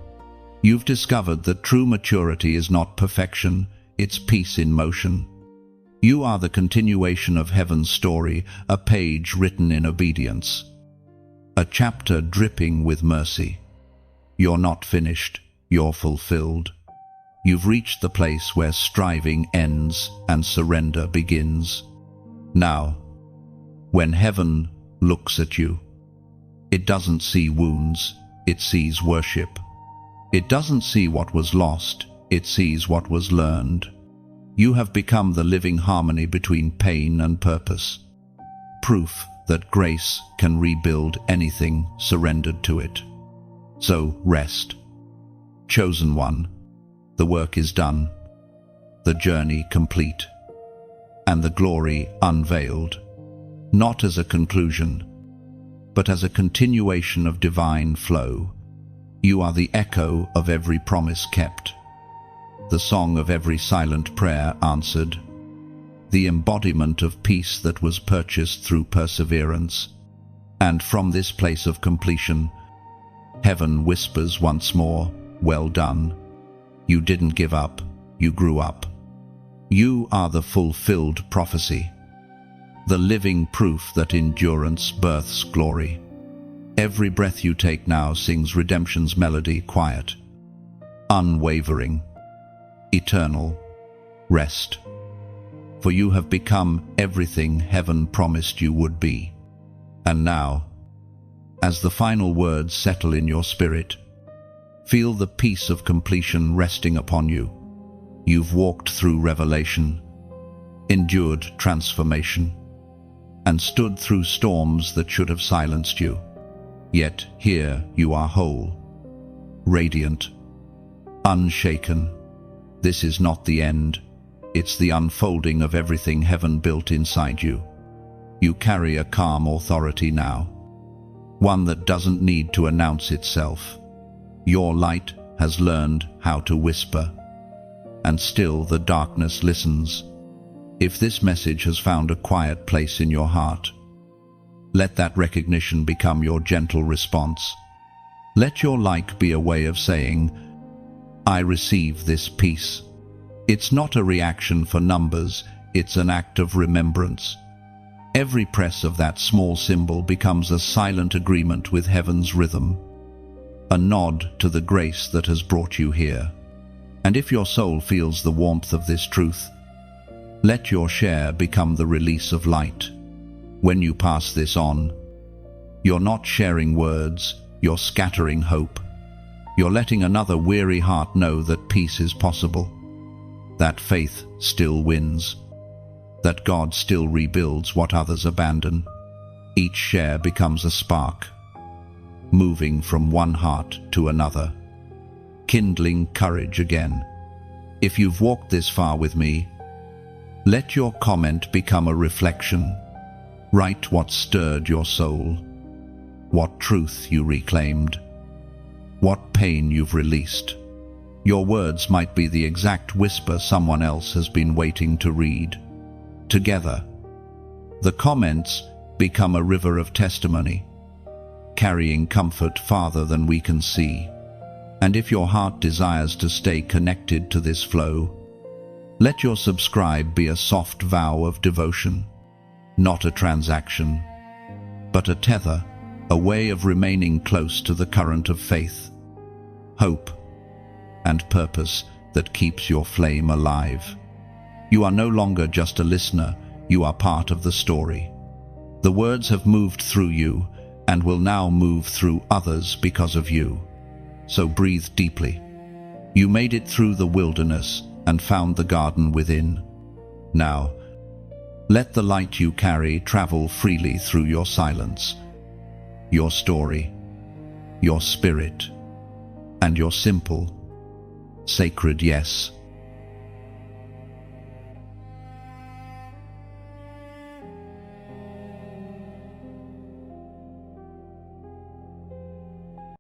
You've discovered that true maturity is not perfection, it's peace in motion. You are the continuation of heaven's story, a page written in obedience, a chapter dripping with mercy. You're not finished, you're fulfilled. You've reached the place where striving ends and surrender begins. Now, when heaven looks at you, it doesn't see wounds, it sees worship. It doesn't see what was lost, it sees what was learned. You have become the living harmony between pain and purpose. Proof that grace can rebuild anything surrendered to it. So rest. Chosen one, the work is done, the journey complete, and the glory unveiled, not as a conclusion, but as a continuation of divine flow. You are the echo of every promise kept, the song of every silent prayer answered, the embodiment of peace that was purchased through perseverance. And from this place of completion, heaven whispers once more, well done. You didn't give up, you grew up. You are the fulfilled prophecy, the living proof that endurance births glory. Every breath you take now sings redemption's melody, quiet, unwavering, eternal, rest. For you have become everything heaven promised you would be. And now, as the final words settle in your spirit, feel the peace of completion resting upon you. You've walked through revelation, endured transformation, and stood through storms that should have silenced you. Yet here you are whole, radiant, unshaken. This is not the end. It's the unfolding of everything heaven built inside you. You carry a calm authority now, one that doesn't need to announce itself. Your light has learned how to whisper, and still the darkness listens. If this message has found a quiet place in your heart, let that recognition become your gentle response. Let your like be a way of saying, I receive this peace. It's not a reaction for numbers, it's an act of remembrance. Every press of that small symbol becomes a silent agreement with heaven's rhythm, a nod to the grace that has brought you here. And if your soul feels the warmth of this truth, let your share become the release of light. When you pass this on, you're not sharing words, you're scattering hope. You're letting another weary heart know that peace is possible, that faith still wins, that God still rebuilds what others abandon. Each share becomes a spark, moving from one heart to another, kindling courage again. If you've walked this far with me, let your comment become a reflection. Write what stirred your soul, what truth you reclaimed, what pain you've released. Your words might be the exact whisper someone else has been waiting to read. Together, the comments become a river of testimony, carrying comfort farther than we can see. And if your heart desires to stay connected to this flow, let your subscribe be a soft vow of devotion, not a transaction, but a tether, a way of remaining close to the current of faith, hope, and purpose that keeps your flame alive. You are no longer just a listener, you are part of the story. The words have moved through you and will now move through others because of you. So breathe deeply. You made it through the wilderness and found the garden within. Now, let the light you carry travel freely through your silence, your story, your spirit, and your simple, sacred yes.